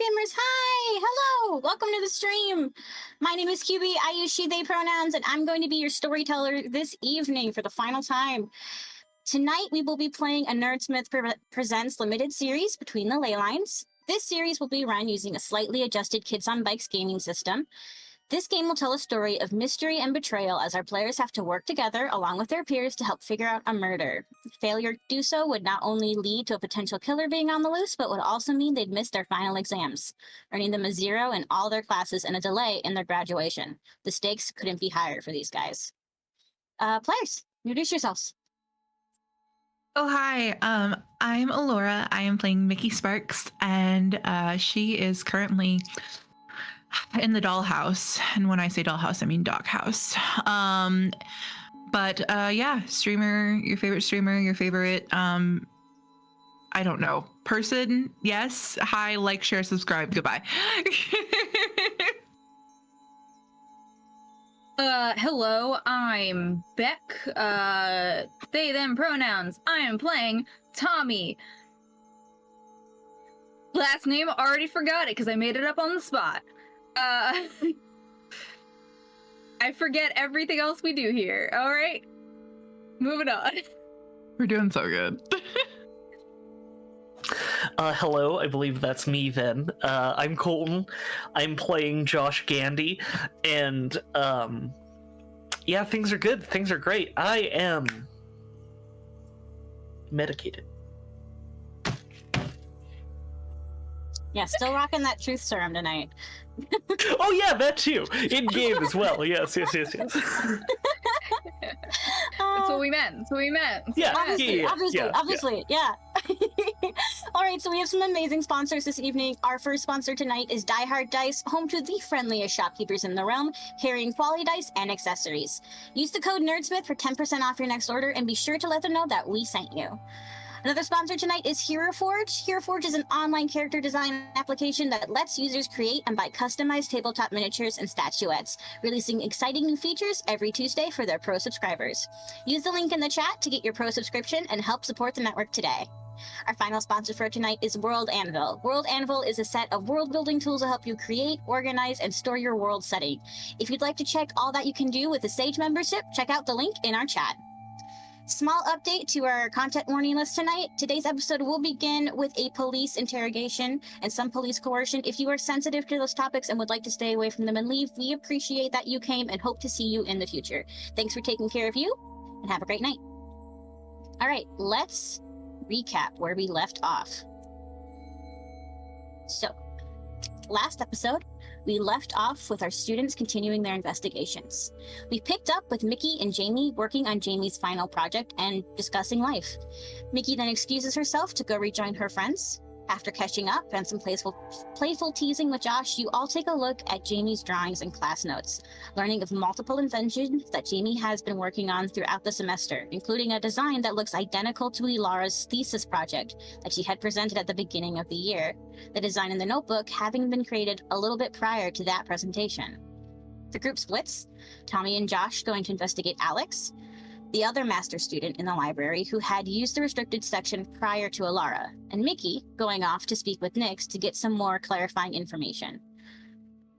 gamers, hi! Hello! Welcome to the stream! My name is QB, I use she, they pronouns, and I'm going to be your storyteller this evening for the final time. Tonight, we will be playing a Nerdsmith Presents limited series, Between the Ley Lines. This series will be run using a slightly adjusted Kids on Bikes gaming system. This game will tell a story of mystery and betrayal as our players have to work together along with their peers to help figure out a murder. Failure to do so would not only lead to a potential killer being on the loose, but would also mean they'd miss their final exams, earning them a 0 in all their classes and a delay in their graduation. The stakes couldn't be higher for these guys. Players, introduce yourselves. Oh, hi. I'm Allorah. I am playing Mikki Sparks, and she is currently in the dollhouse. And when I say dollhouse, I mean doghouse. Yeah, streamer, your favorite, I don't know, person. Yes. Hi, like, share, subscribe. Goodbye. Hello, I'm Beck, they, them pronouns. I am playing Tommy. Last name, already forgot it because I made it up on the spot. I forget everything else we do here, alright? Moving on. We're doing so good. Hello, I believe that's me then. I'm Colton. I'm playing Josh Gandy, and yeah, things are good. Things are great. I am medicated. Yeah, still rocking that truth serum tonight. Oh yeah, that too. In game as well. Yes. That's what we meant. Yeah, Obviously, yeah. All right, so we have some amazing sponsors this evening. Our first sponsor tonight is Die Hard Dice, home to the friendliest shopkeepers in the realm, carrying quality dice and accessories. Use the code NERDSMITH for 10% off your next order, and be sure to let them know that we sent you. Another sponsor tonight is Hero Forge. Hero Forge is an online character design application that lets users create and buy customized tabletop miniatures and statuettes, releasing exciting new features every Tuesday for their pro subscribers. Use the link in the chat to get your pro subscription and help support the network today. Our final sponsor for tonight is World ANVIL. World ANVIL is a set of world-building tools to help you create, organize, and store your world setting. If you'd like to check all that you can do with a Sage membership, check out the link in our chat. Small update to our content warning list tonight. Today's episode will begin with a police interrogation and some police coercion. If you are sensitive to those topics and would like to stay away from them and leave, we appreciate that you came and hope to see you in the future. Thanks for taking care of you, and have a great night. All right, let's recap where we left off. So, last episode, we left off with our students continuing their investigations. We picked up with Mikki and Jamie working on Jamie's final project and discussing life. Mikki then excuses herself to go rejoin her friends. After catching up and some playful teasing with Josh, you all take a look at Jamie's drawings and class notes, learning of multiple inventions that Jamie has been working on throughout the semester, including a design that looks identical to Allorah's thesis project that she had presented at the beginning of the year, the design in the notebook having been created a little bit prior to that presentation. The group splits, Tommy and Josh going to investigate Alex, the other master student in the library who had used the restricted section prior to Allorah, and Mikki going off to speak with Nyx to get some more clarifying information.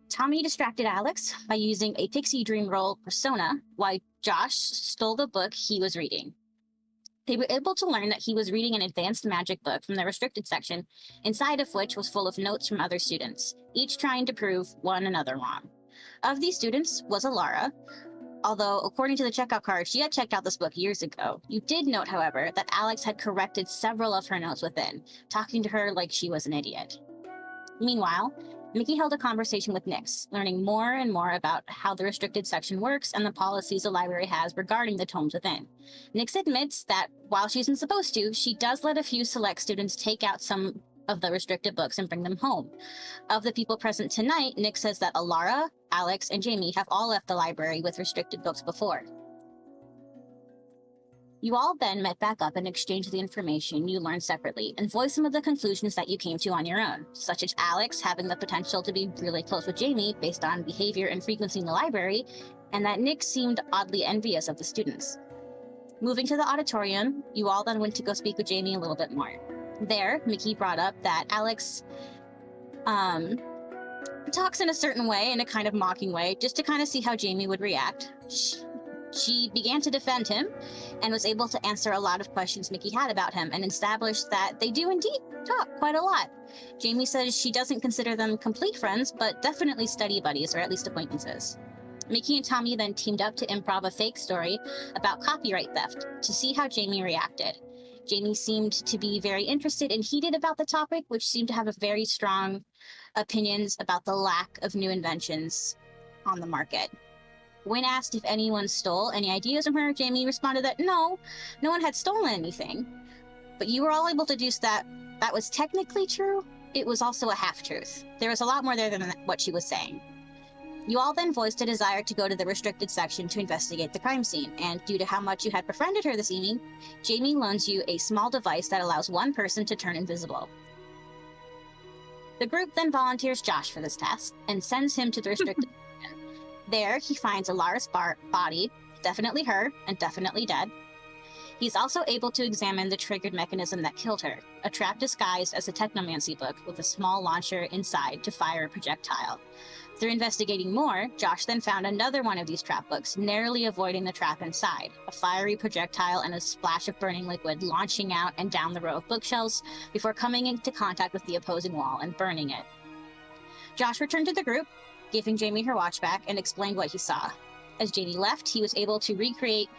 Tommy distracted Alex by using a pixie dream role persona while Josh stole the book he was reading. They were able to learn that he was reading an advanced magic book from the restricted section, inside of which was full of notes from other students, each trying to prove one another wrong. Of these students was Allorah, although, according to the checkout card, she had checked out this book years ago. You did note, however, that Alex had corrected several of her notes within, talking to her like she was an idiot. Meanwhile, Mikki held a conversation with Nyx, learning more and more about how the restricted section works and the policies the library has regarding the tomes within. Nyx admits that, while she isn't supposed to, she does let a few select students take out some of the restricted books and bring them home. Of the people present tonight, Nyx says that Allorah, Alex, and Jamie have all left the library with restricted books before. You all then met back up and exchanged the information you learned separately and voiced some of the conclusions that you came to on your own, such as Alex having the potential to be really close with Jamie based on behavior and frequency in the library, and that Nyx seemed oddly envious of the students. Moving to the auditorium, you all then went to go speak with Jamie a little bit more. There, Mikki brought up that Alex talks in a certain way, in a kind of mocking way, just to kind of see how Jamie would react. She began to defend him and was able to answer a lot of questions Mikki had about him and established that they do indeed talk quite a lot. Jamie says she doesn't consider them complete friends, but definitely study buddies, or at least acquaintances. Mikki and Tommy then teamed up to improv a fake story about copyright theft to see how Jamie reacted. Jamie seemed to be very interested and heated about the topic, which seemed to have a very strong opinions about the lack of new inventions on the market. When asked if anyone stole any ideas from her, Jamie responded that no one had stolen anything. But you were all able to deduce that that was technically true. It was also a half-truth. There was a lot more there than what she was saying. You all then voiced a desire to go to the restricted section to investigate the crime scene, and due to how much you had befriended her this evening, Jamie loans you a small device that allows one person to turn invisible. The group then volunteers Josh for this task and sends him to the restricted section. There, he finds Allorah's body, definitely her, and definitely dead. He's also able to examine the triggered mechanism that killed her, a trap disguised as a technomancy book with a small launcher inside to fire a projectile. Through investigating more, Josh then found another one of these trap books, narrowly avoiding the trap inside, a fiery projectile and a splash of burning liquid launching out and down the row of bookshelves before coming into contact with the opposing wall and burning it. Josh returned to the group, giving Jamie her watch back, and explained what he saw. As Jamie left, he was able to recreate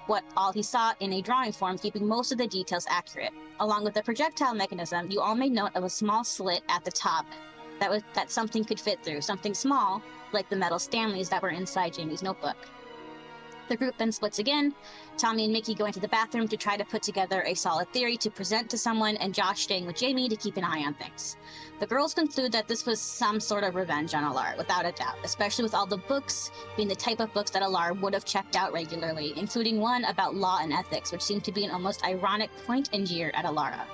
what all he saw in a drawing form, keeping most of the details accurate. Along with the projectile mechanism, you all made note of a small slit at the top that something could fit through, something small, like the metal Stanleys that were inside Jamie's notebook. The group then splits again, Tommy and Mikki go into the bathroom to try to put together a solid theory to present to someone, and Josh staying with Jamie to keep an eye on things. The girls conclude that this was some sort of revenge on Allorah, without a doubt, especially with all the books being the type of books that Allorah would have checked out regularly, including one about law and ethics, which seemed to be an almost ironic point and jeer at Allorah.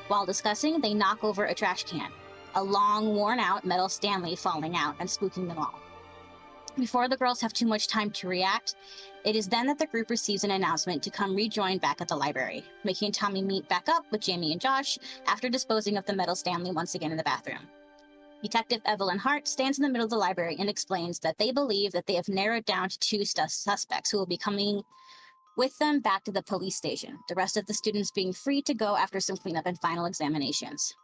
While discussing, they knock over a trash can, a long, worn-out metal Stanley falling out and spooking them all. Before the girls have too much time to react, it is then that the group receives an announcement to come rejoin back at the library. Mikki and Tommy meet back up with Jamie and Josh after disposing of the metal Stanley once again in the bathroom. Detective Evelyn Hart stands in the middle of the library and explains that they believe that they have narrowed down to two suspects who will be coming with them back to the police station, the rest of the students being free to go after some cleanup and final examinations.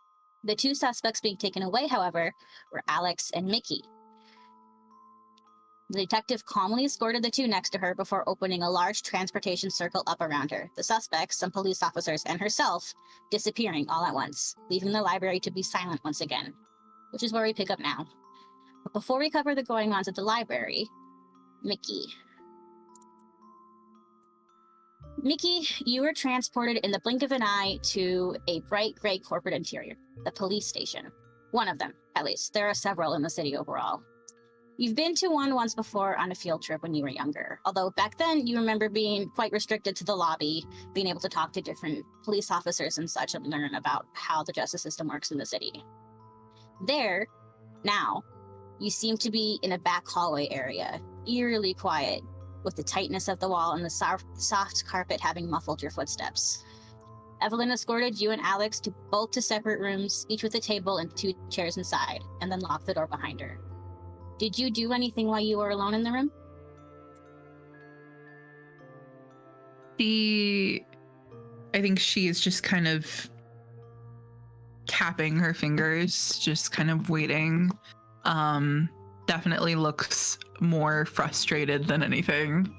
The two suspects being taken away, however, were Alex and Mikki. The detective calmly escorted the two next to her before opening a large transportation circle up around her, the suspects, some police officers, and herself disappearing all at once, leaving the library to be silent once again, which is where we pick up now. But before we cover the goings-ons at the library, Mikki, you were transported in the blink of an eye to a bright gray corporate interior, the police station. One of them, at least. There are several in the city overall. You've been to one once before on a field trip when you were younger, although back then you remember being quite restricted to the lobby, being able to talk to different police officers and such and learn about how the justice system works in the city. There, now, you seem to be in a back hallway area, eerily quiet, with the tightness of the wall and the soft carpet having muffled your footsteps. Evelyn escorted you and Alex to both to separate rooms, each with a table and two chairs inside, and then locked the door behind her. Did you do anything while you were alone in the room? I think she is just kind of capping her fingers, just kind of waiting. Definitely looks more frustrated than anything.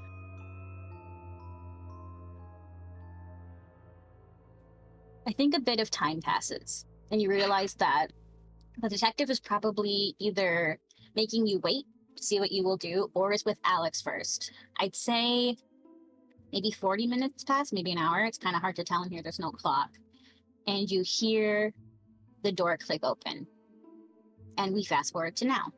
I think a bit of time passes, and you realize that the detective is probably either making you wait to see what you will do, or is with Alex first. I'd say maybe 40 minutes pass, maybe an hour. It's kind of hard to tell in here, there's no clock. And you hear the door click open. And we fast forward to now.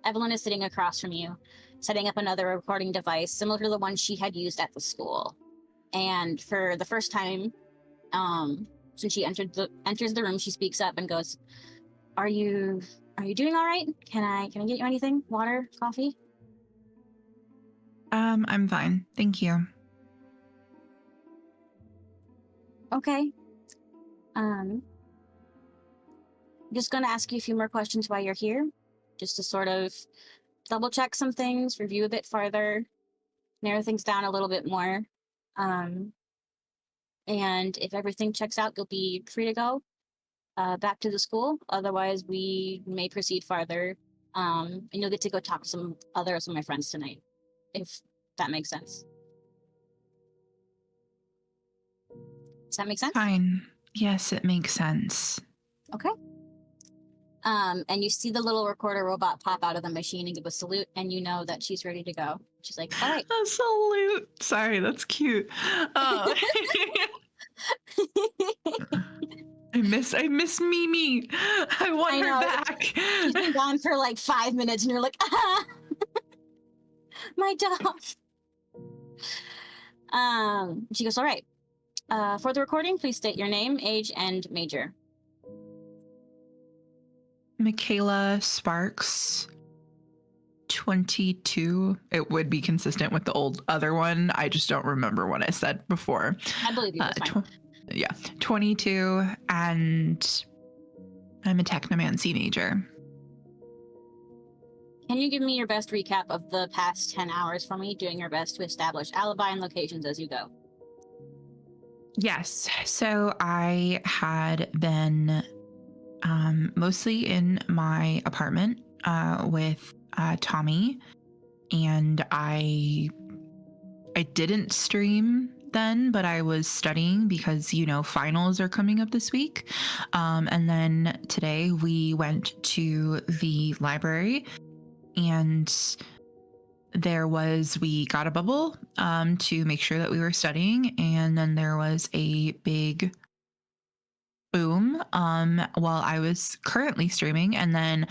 Evelyn is sitting across from you, setting up another recording device similar to the one she had used at the school. And for the first time, since she enters the room, she speaks up and goes, Are you doing all right? Can I get you anything? Water? Coffee? I'm fine. Thank you. Okay. just going to ask you a few more questions while you're here, just to sort of double check some things, review a bit farther, narrow things down a little bit more. And if everything checks out, you'll be free to go back to the school. Otherwise, we may proceed farther. And you'll get to go talk to some of my friends tonight, if that makes sense. Does that make sense? Fine. Yes, it makes sense. Okay. And you see the little recorder robot pop out of the machine and give a salute, and you know that she's ready to go. She's like, all right. A salute. Sorry, that's cute. I miss Mimi. I want her back. She's been gone for like 5 minutes, and you're like, ah, my dog. She goes, all right. For the recording, please state your name, age, and major. Michaela Sparks, 22. It would be consistent with the old other one. I just don't remember what I said before. I believe you. That's fine. 22, and I'm a technomancy major. Can you give me your best recap of the past 10 hours for me, doing your best to establish alibi and locations as you go? Yes. So I had been mostly in my apartment with Tommy, and I didn't stream then, but I was studying because, finals are coming up this week. And then today we went to the library, and we got a bubble to make sure that we were studying. And then there was a big boom while I was currently streaming. And then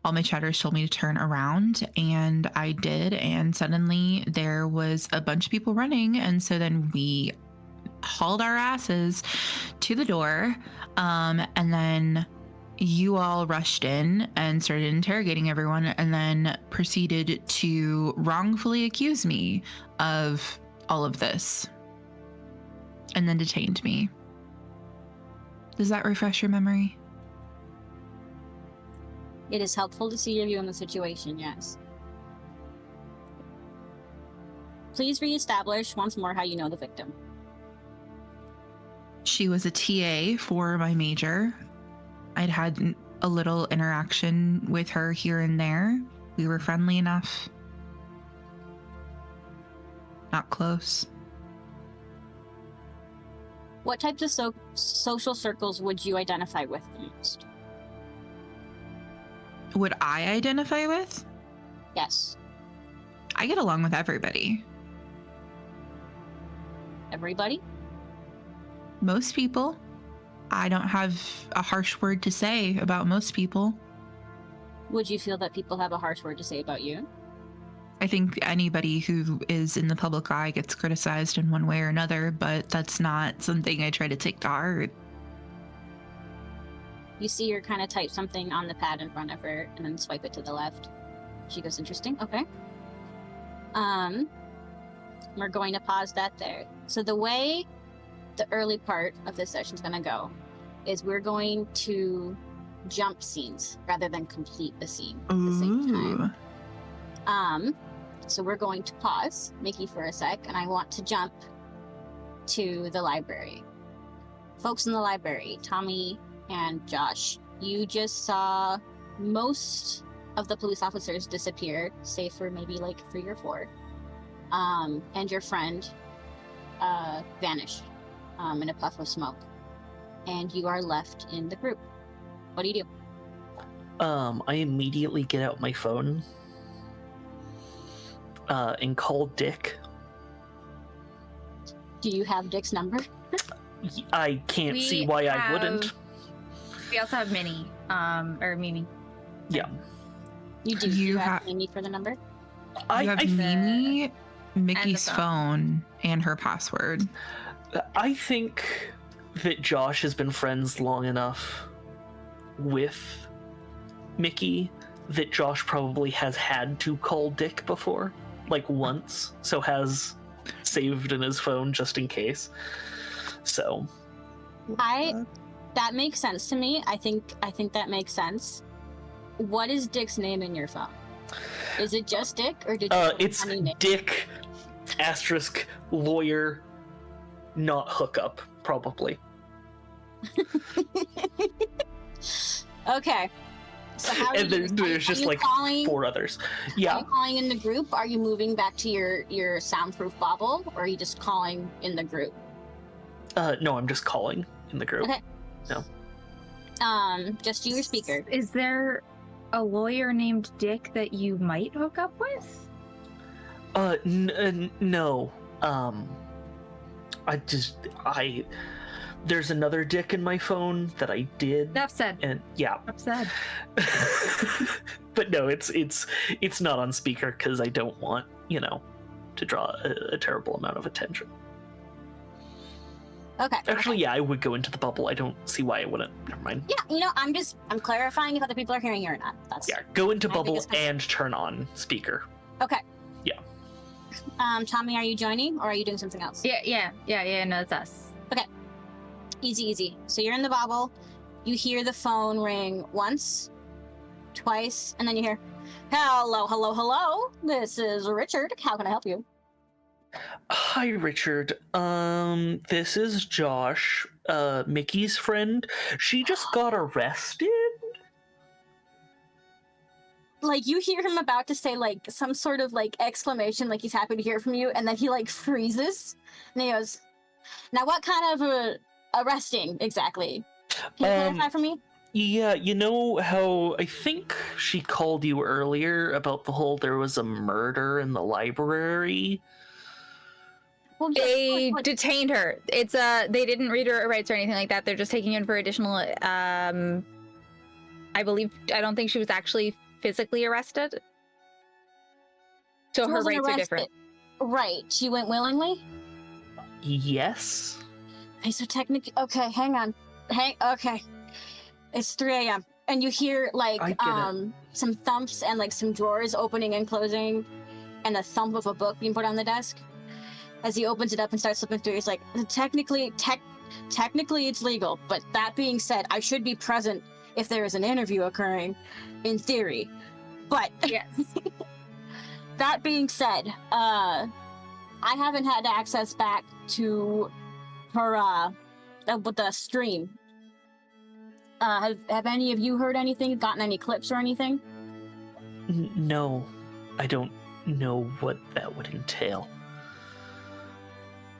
all my chatters told me to turn around, and I did. And suddenly there was a bunch of people running. And so then we hauled our asses to the door. And then you all rushed in and started interrogating everyone, and then proceeded to wrongfully accuse me of all of this, and then detained me. Does that refresh your memory? It is helpful to see your view on the situation, yes. Please reestablish once more how you know the victim. She was a TA for my major. I'd had a little interaction with her here and there. We were friendly enough. Not close. What types of social circles would you identify with the most? Would I identify with? Yes. I get along with everybody. Everybody? Most people. I don't have a harsh word to say about most people. Would you feel that people have a harsh word to say about you? I think anybody who is in the public eye gets criticized in one way or another, but that's not something I try to take to heart. You see her kind of type something on the pad in front of her and then swipe it to the left. She goes, interesting, okay. We're going to pause that there. So the way the early part of this session is going to go is we're going to jump scenes rather than complete the scene at the same time. So we're going to pause Mikki for a sec, and I want to jump to the library. Folks in the library, Tommy and Josh, you just saw most of the police officers disappear, save for maybe like 3 or 4. And your friend vanished in a puff of smoke. And you are left in the group. What do you do? I immediately get out my phone and call Dick. Do you have Dick's number? I can't see why I wouldn't. We also have Minnie, or Mimi. Yeah. You do. You have Mimi for the number? You have Mimi, Mikki's phone, and her password. I think that Josh has been friends long enough with Mikki that Josh probably has had to call Dick before, like once, so has saved in his phone just in case. So That makes sense to me. I think that makes sense. What is Dick's name in your phone? Is it just Dick, or did you put It's funny name? Dick asterisk lawyer, not hookup, probably. Okay. So how And do you, there's just like calling, 4 others. Are Yeah. you calling in the group? Are you moving back to your soundproof bubble, or are you just calling in the group? No, I'm just calling in the group. Okay. No. Just you, your speaker. Is there a lawyer named Dick that you might hook up with? No. There's another Dick in my phone that I did. Enough said. And yeah. Enough said. But no, it's not on speaker because I don't want, to draw a terrible amount of attention. Okay. Actually, yeah, I would go into the bubble. I don't see why I wouldn't. Never mind. Yeah, I'm clarifying if other people are hearing you or not. That's Yeah, go into my bubble biggest concern. and turn on speaker. Okay. Yeah. Tommy, are you joining, or are you doing something else? Yeah. No, it's us. Easy. So you're in the bubble. You hear the phone ring once, twice, and then you hear, hello. This is Richard. How can I help you? Hi, Richard. This is Josh, Mickey's friend. She just got arrested. Like, you hear him about to say, like, some sort of, like, exclamation, like he's happy to hear from you, and then he, like, freezes. And he goes, now what kind of arresting, exactly? Can you clarify for me? Yeah, you know how I think she called you earlier about the whole there was a murder in the library? Well, yeah, They like, detained her. It's they didn't read her rights or anything like that. They're just taking her in for additional I don't think she was actually physically arrested. So she her wasn't rights are different. arrested. Right. She went willingly? Yes. Okay, so technically, okay, hang on. Okay. It's 3 a.m. And you hear, like, I get it. some thumps and, like, some drawers opening and closing, and a thump of a book being put on the desk. As he opens it up and starts flipping through, he's like, technically it's legal, but that being said, I should be present if there is an interview occurring, in theory. But Yes. that being said, I haven't had access back to her, with the stream. Have any of you heard anything, gotten any clips or anything? No, I don't know what that would entail.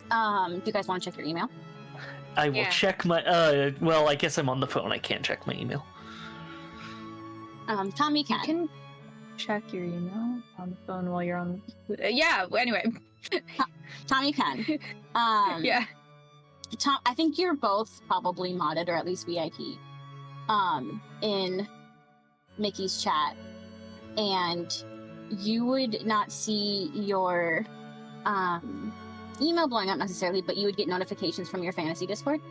Do you guys want to check your email? I will Yeah. check my, well, I guess I'm on the phone. I can't check my email. Tommy You can. can check your email on the phone while you're on. Yeah. Anyway. Tommy can. Yeah. Tom, I think you're both probably modded, or at least VIP, in Mickey's chat, and you would not see your email blowing up necessarily, but you would get notifications from your fantasy Discord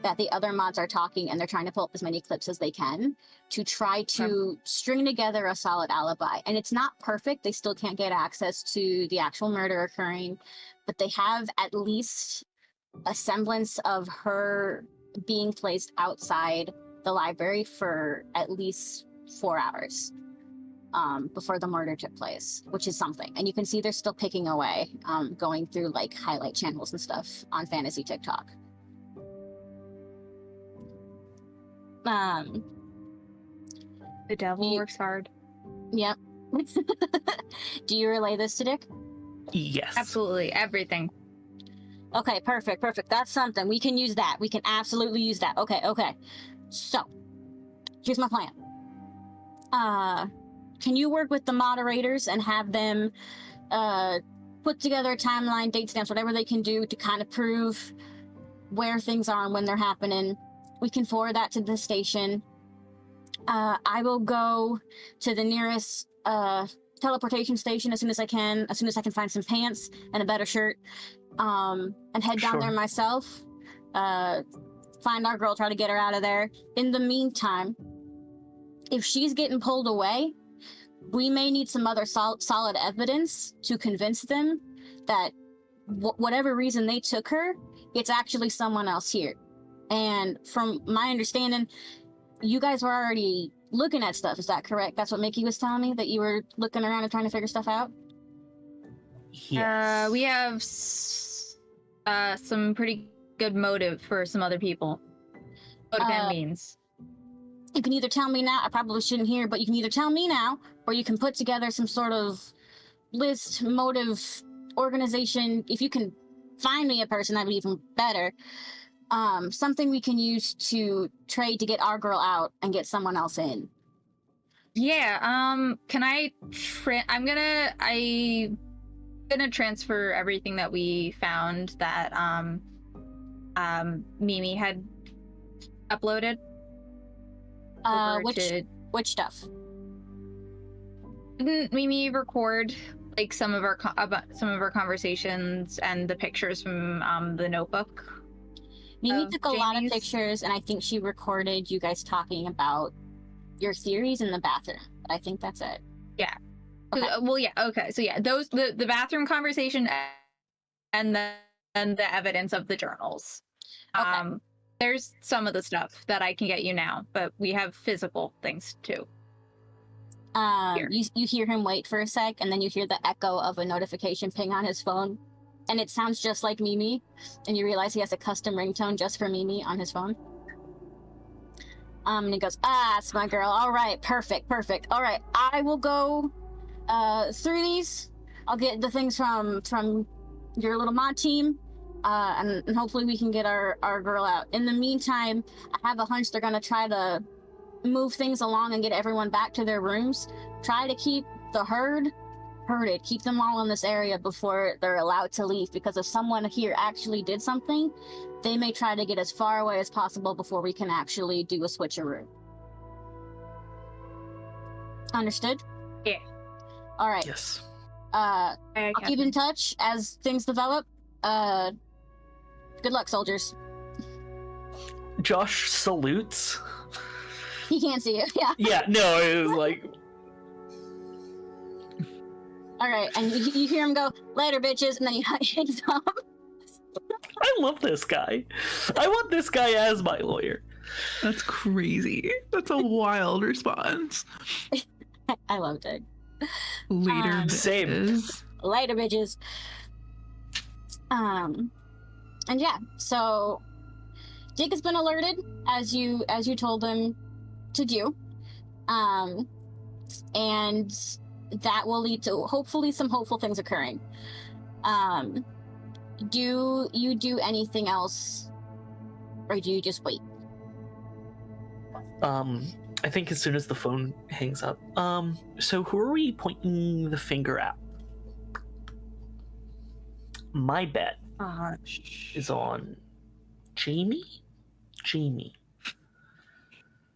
that the other mods are talking, and they're trying to pull up as many clips as they can to try to string together a solid alibi. And it's not perfect. They still can't get access to the actual murder occurring, but they have at least a semblance of her being placed outside the library for at least 4 hours before the murder took place, which is something. And you can see they're still picking away, going through like highlight channels and stuff on fantasy TikTok. The devil You- works hard. Yep. Do you relay this to Dick? Yes. Absolutely. Everything. Okay, perfect. That's something. We can use that. We can absolutely use that. Okay. So, here's my plan. Can you work with the moderators and have them put together a timeline, date stamps, whatever they can do to kind of prove where things are and when they're happening? We can forward that to the station. I will go to the nearest teleportation station as soon as I can find some pants and a better shirt, and head down there Sure. myself. Find our girl, try to get her out of there. In the meantime, if she's getting pulled away, we may need some other solid evidence to convince them that whatever reason they took her, it's actually someone else here. And from my understanding, you guys were already looking at stuff. Is that correct? That's what Mikki was telling me, that you were looking around and trying to figure stuff out? Yes. We have some pretty good motive for some other people. Motive and means. You can either tell me now, I probably shouldn't hear, but you can either tell me now, or you can put together some sort of list, motive, organization. If you can find me a person, that'd be even better. Something we can use to trade to get our girl out and get someone else in. Yeah, can I I'm gonna transfer everything that we found that Mimi had uploaded. Which stuff? Didn't Mimi record like some of our conversations and the pictures from the notebook? Mimi took a lot of pictures, and I think she recorded you guys talking about your theories in the bathroom. But I think that's it. Yeah. Okay. Well, yeah. Okay. So yeah, those the bathroom conversation and the evidence of the journals. Okay. There's some of the stuff that I can get you now, but we have physical things too. You hear him wait for a sec, and then you hear the echo of a notification ping on his phone, and it sounds just like Mimi, and you realize he has a custom ringtone just for Mimi on his phone. And he goes, it's my girl. All right, perfect. All right, I will go through these. I'll get the things from your little mod team, and hopefully we can get our girl out. In the meantime, I have a hunch they're gonna try to move things along and get everyone back to their rooms. Try to keep the herded. Keep them all in this area before they're allowed to leave, because if someone here actually did something, they may try to get as far away as possible before we can actually do a switcheroo. Understood? Yeah. All right. Yes. I'll keep in touch as things develop. Good luck, soldiers. Josh salutes. He can't see you. Yeah. Yeah, no, it was like... All right, and you hear him go, later, bitches, and then he hangs up. I love this guy. I want this guy as my lawyer. That's crazy. That's a wild response. I loved it. Later, Same. bitches. Later, bitches. And yeah, so Dick has been alerted as you told him to do. And that will lead to hopefully some hopeful things occurring. Do you do anything else, or do you just wait? I think as soon as the phone hangs up. So who are we pointing the finger at? My bet is on Jamie.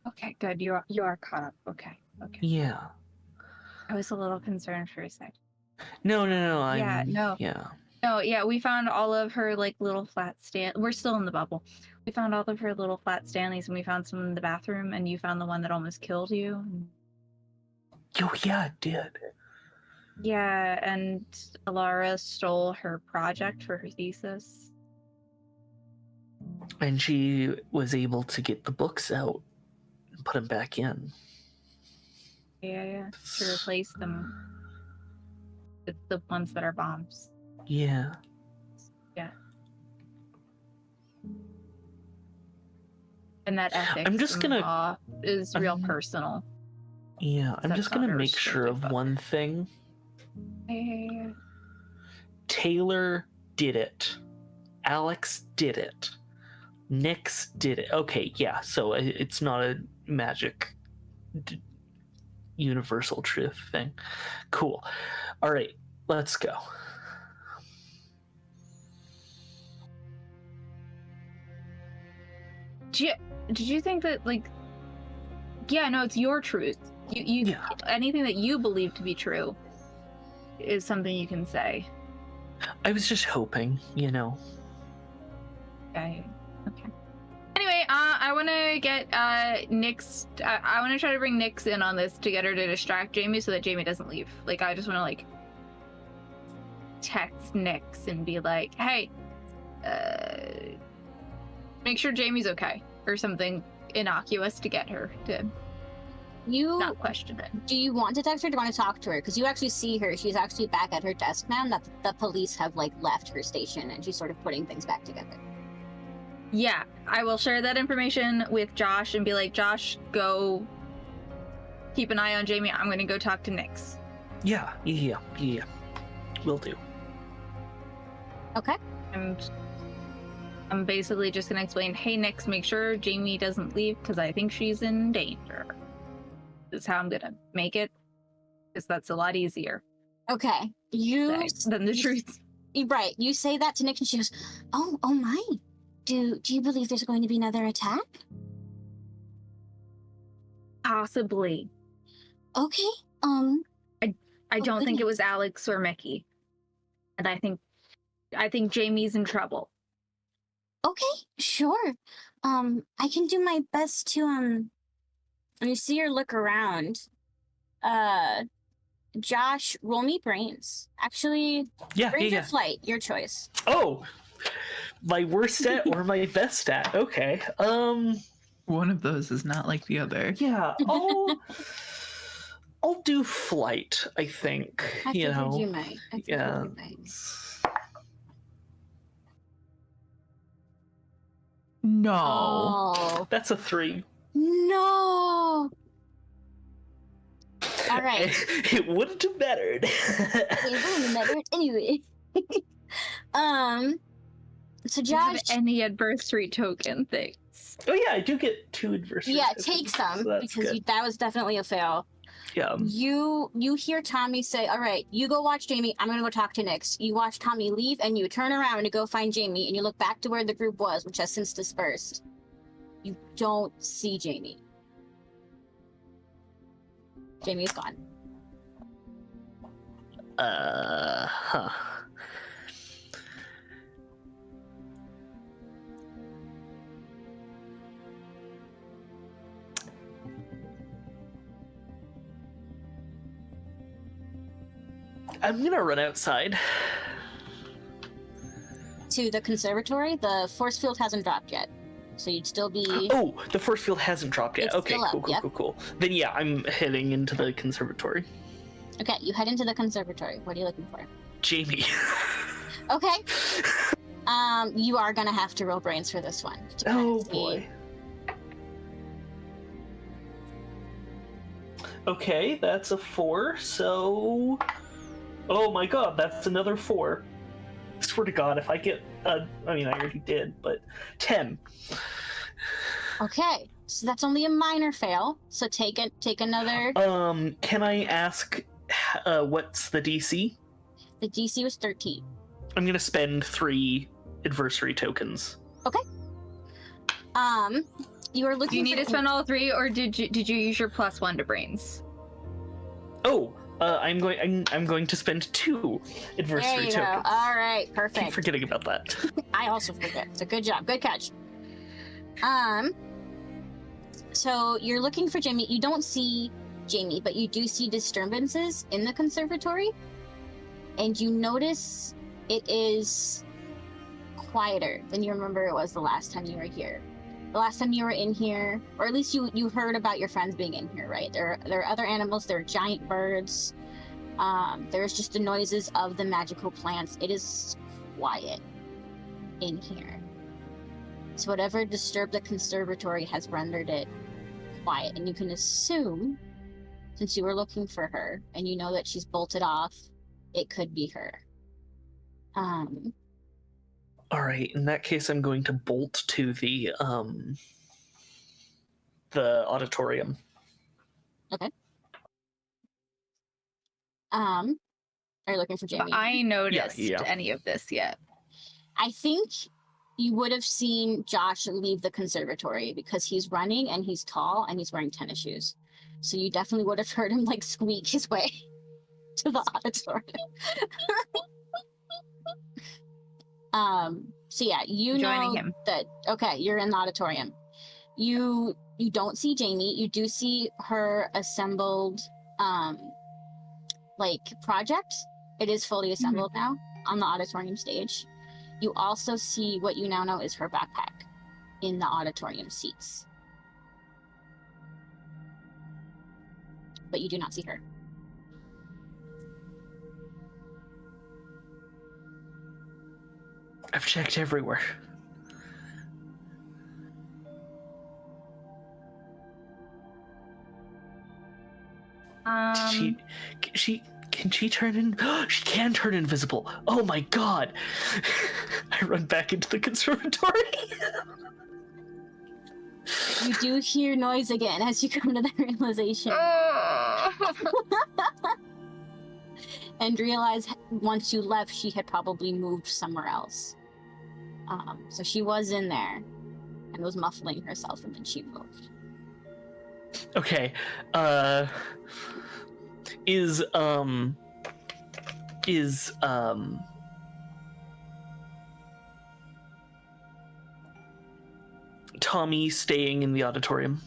Okay, good. You are caught up. Okay. Yeah. I was a little concerned for a sec. No. No, yeah, we found all of her like little flat stand. We're still in the bubble. We found all of her little flat Stanleys, and we found some in the bathroom, and you found the one that almost killed you. Oh yeah, it did. Yeah, and Allorah stole her project for her thesis. And she was able to get the books out and put them back in. Yeah, to replace them with the ones that are bombs. Yeah. Yeah. And that ethics I'm just gonna law is real personal. Yeah, I'm just gonna make sure of one thing. Yeah. Taylor did it. Alex did it. Nyx did it. Okay, yeah, so it's not a magic universal truth thing. Cool. All right, let's go. Did you think that, like, yeah, no, it's your truth. You anything that you believe to be true is something you can say. I was just hoping, you know. Okay. Anyway, I want to get Nyx. I want to try to bring Nyx in on this to get her to distract Jamie so that Jamie doesn't leave. Like, I just want to like text Nyx and be like, "Hey, make sure Jamie's okay, or something innocuous to get her to not question it. Do you want to text her or do you want to talk to her? Because you actually see her. She's actually back at her desk now. That the police have left her station and she's sort of putting things back together. Yeah, I will share that information with Josh and be like, Josh, go keep an eye on Jamie. I'm going to go talk to Nyx. Yeah. Will do. Okay. And I'm basically just going to explain, hey, Nyx, make sure Jamie doesn't leave because I think she's in danger. This is how I'm going to make it, because that's a lot easier Okay. than the truth. Right. You say that to Nyx and she goes, oh my. Do you believe there's going to be another attack? Possibly. Okay. I don't think it was Alex or Mikki. And I think Jamie's in trouble. Okay, sure. I can do my best to when you see her look around. Josh, roll me brains. Actually, brains or flight, your choice. Oh, my worst stat or my best stat? Okay. One of those is not like the other. Yeah. I'll do flight. I think. I figured you might. Yeah. No. Oh That's a 3. no! All right. It wouldn't have mattered. It wouldn't have mattered anyway. So Do you have Josh, any adversary token things? Oh yeah, I do get 2 adversity. yeah, take some so because that was definitely a fail. Yeah. You hear Tommy say, all right, you go watch Jamie. I'm going to go talk to Nyx. You watch Tommy leave and you turn around to go find Jamie and you look back to where the group was, which has since dispersed. You don't see Jamie. Jamie's gone. Huh. I'm gonna run outside. To the conservatory, the force field hasn't dropped yet. So you'd still be... Oh, the force field hasn't dropped yet. It's Okay, still up, cool. Then yeah, I'm heading into the conservatory. Okay, you head into the conservatory. What are you looking for? Jamie. Okay. You are gonna have to roll brains for this one. to kind of Oh see. boy. Okay, that's a 4, so... Oh my god, that's another 4. I swear to god, if I get... I mean, I already did, but 10. Okay, so that's only a minor fail. So take another... Can I ask what's the DC? The DC was 13. I'm gonna spend 3 adversary tokens. Okay. You are looking. Do you need to spend all 3, or did you use your +1 to brains? Oh, I'm going to spend 2 adversary There you tokens. go. All right, Keep perfect. forgetting about that. I also forget. So good job. Good catch. So you're looking for Jamie. You don't see Jamie, but you do see disturbances in the conservatory. And you notice it is quieter than you remember it was the last time you were here. The last time you were in here, or at least you heard about your friends being in here, right? There are other animals. There are giant birds. There's just the noises of the magical plants. It is quiet in here. So whatever disturbed the conservatory has rendered it quiet, and you can assume, since you were looking for her and you know that she's bolted off, it could be her. All right, in that case, I'm going to bolt to the auditorium. Okay. Are you looking for Jamie? But I noticed Yeah. any of this yet. I think you would have seen Josh leave the conservatory because he's running and he's tall and he's wearing tennis shoes. So you definitely would have heard him squeak his way to the auditorium. So yeah, you Joining know him. that. Okay, you're in the auditorium. You don't see Jamie. You do see her assembled project. It is fully assembled now on the auditorium stage. You also see what you now know is her backpack. in the auditorium seats. But you do not see her. I've checked everywhere. Can she turn in? She can turn invisible. Oh my god! I run back into the conservatory. You do hear noise again as you come to that realization. And realize once you left, she had probably moved somewhere else. So she was in there and was muffling herself, and then she moved. Okay. Is Tommy staying in the auditorium?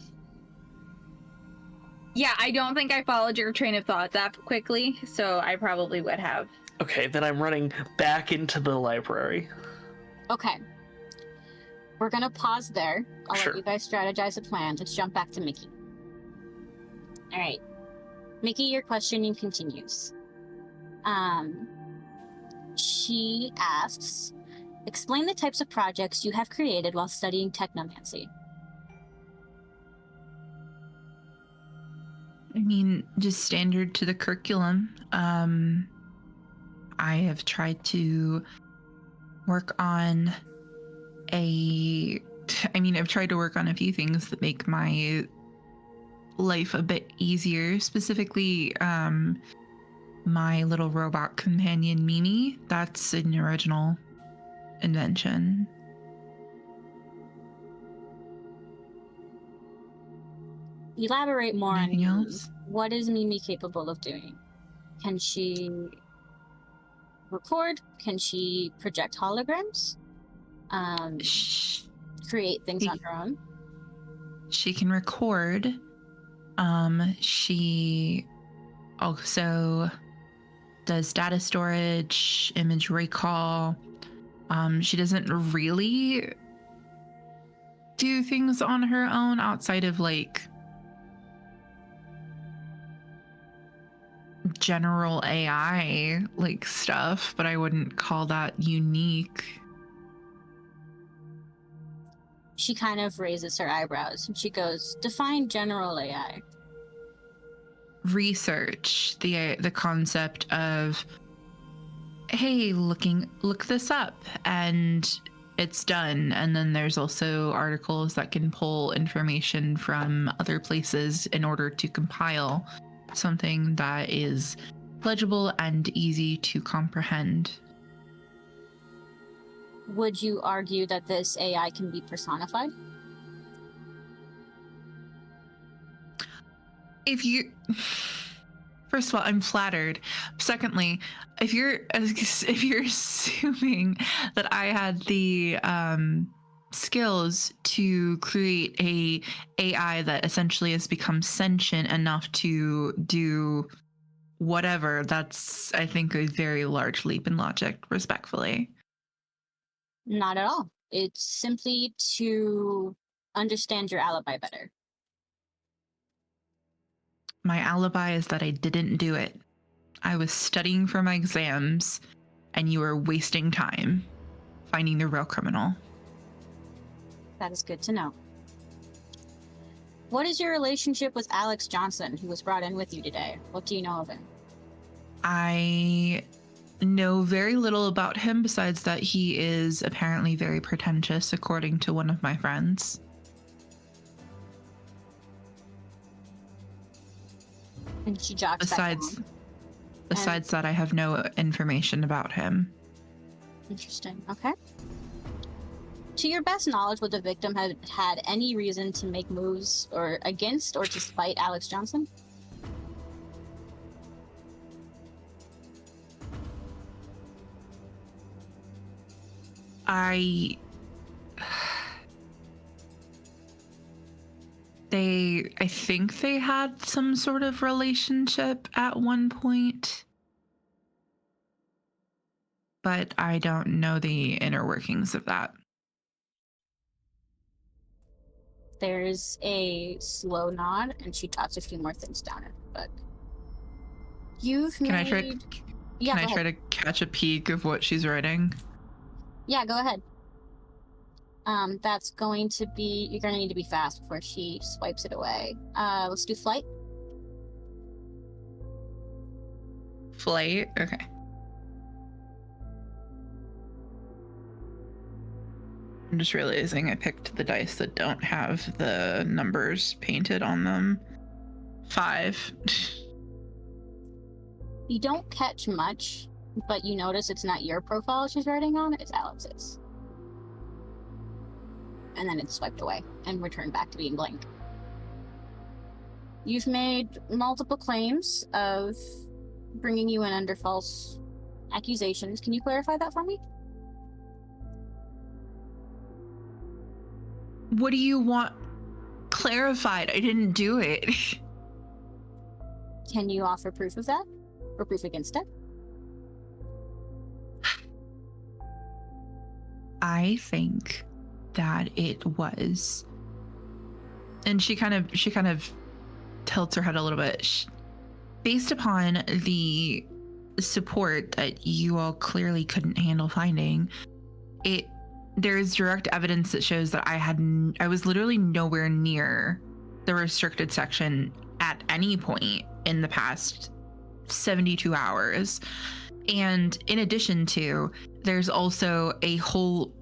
Yeah, I don't think I followed your train of thought that quickly, so I probably would have. Okay, then I'm running back into the library. Okay. We're gonna pause there. I'll Sure. let you guys strategize a plan. Let's jump back to Mikki. All right. Mikki, your questioning continues. She asks, explain the types of projects you have created while studying technomancy. I mean, just standard to the curriculum. I have tried to work on I've tried to work on a few things that make my life a bit easier, specifically my little robot companion Mimi. That's an original invention. Elaborate more Anything on else? what is Mimi capable of doing? Can she record? Can she project holograms? Create things on her own? She can record. She also does data storage, image recall. She doesn't really do things on her own outside of like general AI like stuff, but I wouldn't call that unique. She kind of raises her eyebrows and she goes, define general AI. Research, the concept of, hey, look this up, and it's done. And then there's also articles that can pull information from other places in order to compile something that is legible and easy to comprehend. Would you argue that this AI can be personified? First of all, I'm flattered. Secondly, if you're assuming that I had the skills to create a AI that essentially has become sentient enough to do whatever, that's, I think, a very large leap in logic, respectfully. Not at all. It's simply to understand your alibi better. My alibi is that I didn't do it. I was studying for my exams, and you were wasting time finding the real criminal. That is good to know. What is your relationship with Alex Johnson, who was brought in with you today? What do you know of him? I know very little about him besides that he is apparently very pretentious, according to one of my friends. And she jogs Besides that, I have no information about him. Interesting. Okay. To your best knowledge, would the victim have had any reason to make moves or against or to spite Alex Johnson? I think they had some sort of relationship at one point, but I don't know the inner workings of that. There's a slow nod, and she dots a few more things down in her book. Can I try to catch a peek of what she's writing? Yeah, go ahead. That's going to be... You're going to need to be fast before she swipes it away. Let's do flight. Flight? Okay. I'm just realizing I picked the dice that don't have the numbers painted on them. 5. You don't catch much, but you notice it's not your profile she's writing on, it's Alex's. And then it's swiped away and returned back to being blank. You've made multiple claims of bringing you in under false accusations. Can you clarify that for me? What do you want clarified? I didn't do it. Can you offer proof of that? Or proof against it? I think that it was, and she kind of tilts her head a little bit. Based upon the support that you all clearly couldn't handle finding, there's direct evidence that shows that I was literally nowhere near the restricted section at any point in the past 72 hours. And in addition to, there's also a whole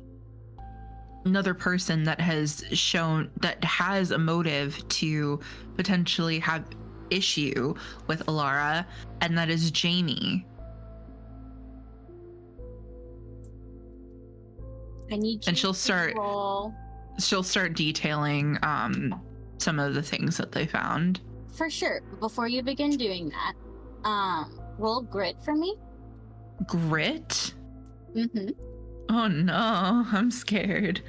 another person that has a motive to potentially have issue with Allorah, and that is Jamie. I need you And she'll roll. start detailing some of the things that they found. For sure. Before you begin doing that, roll grit for me. Grit? Mm-hmm. Oh no, I'm scared.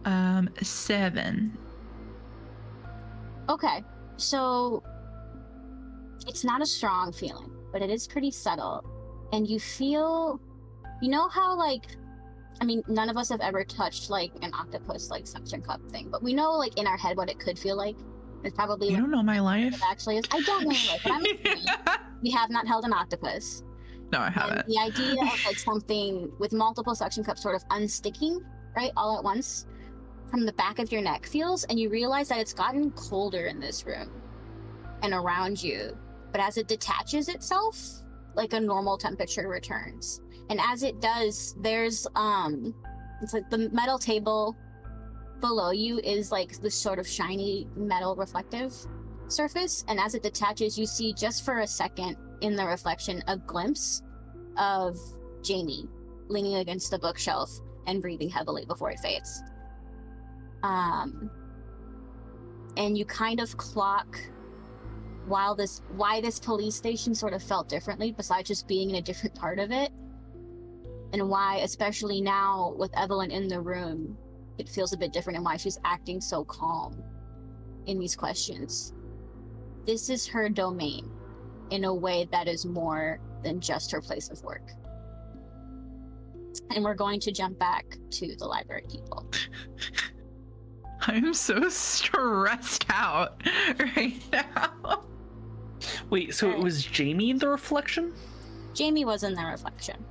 Um, 7. Okay, so it's not a strong feeling, but it is pretty subtle. And you feel, you know how, like, I mean, none of us have ever touched, like, an octopus, like, suction cup thing, but we know, like, in our head what it could feel like. It's probably... You don't know my life. It actually is. I don't know your life, but I'm assuming we have not held an octopus. No, I haven't. And the idea of, like, something with multiple suction cups sort of unsticking, right, all at once, from the back of your neck feels, and you realize that it's gotten colder in this room and around you. But as it detaches itself, like a normal temperature returns. And as it does, there's it's like the metal table below you is like this sort of shiny metal reflective surface. And as it detaches, you see just for a second in the reflection a glimpse of Jamie leaning against the bookshelf and breathing heavily before it fades. And you kind of clock why this police station sort of felt differently, besides just being in a different part of it, and why, especially now with Evelyn in the room, it feels a bit different, and why she's acting so calm in these questions. This is her domain in a way that is more than just her place of work. And we're going to jump back to the library people. I'm so stressed out right now. Wait, so it was Jamie in the reflection? Jamie was in the reflection.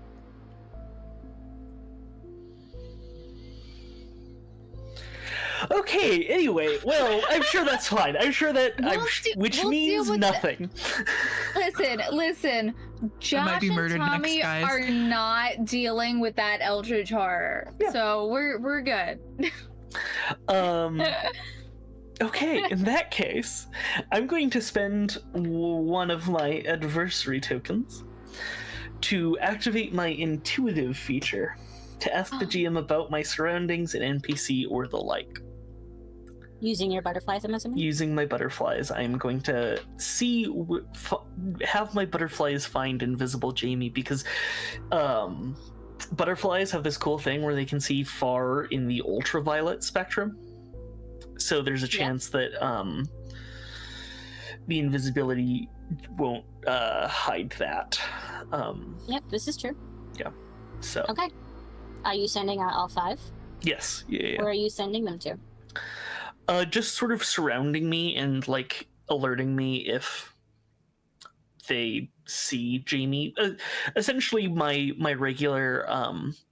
Okay, anyway, well, I'm sure that's fine. I'm sure that which we'll means nothing. Listen. Josh might be murdered and Tommy next, guys. are not dealing with that eldritch horror. Yeah. So we're good. Okay, in that case, I'm going to spend one of my adversary tokens to activate my intuitive feature to ask the GM about my surroundings, an NPC, or the like. Using your butterflies, I'm assuming? Using my butterflies, I'm going to have my butterflies find invisible Jamie, because butterflies have this cool thing where they can see far in the ultraviolet spectrum. So there's a chance that the invisibility won't hide that. Yep, this is true. Yeah. So Okay. Are you sending out all 5? yes, yeah. Where are you sending them to? Just sort of surrounding me and like alerting me if they see Jamie. Essentially, my regular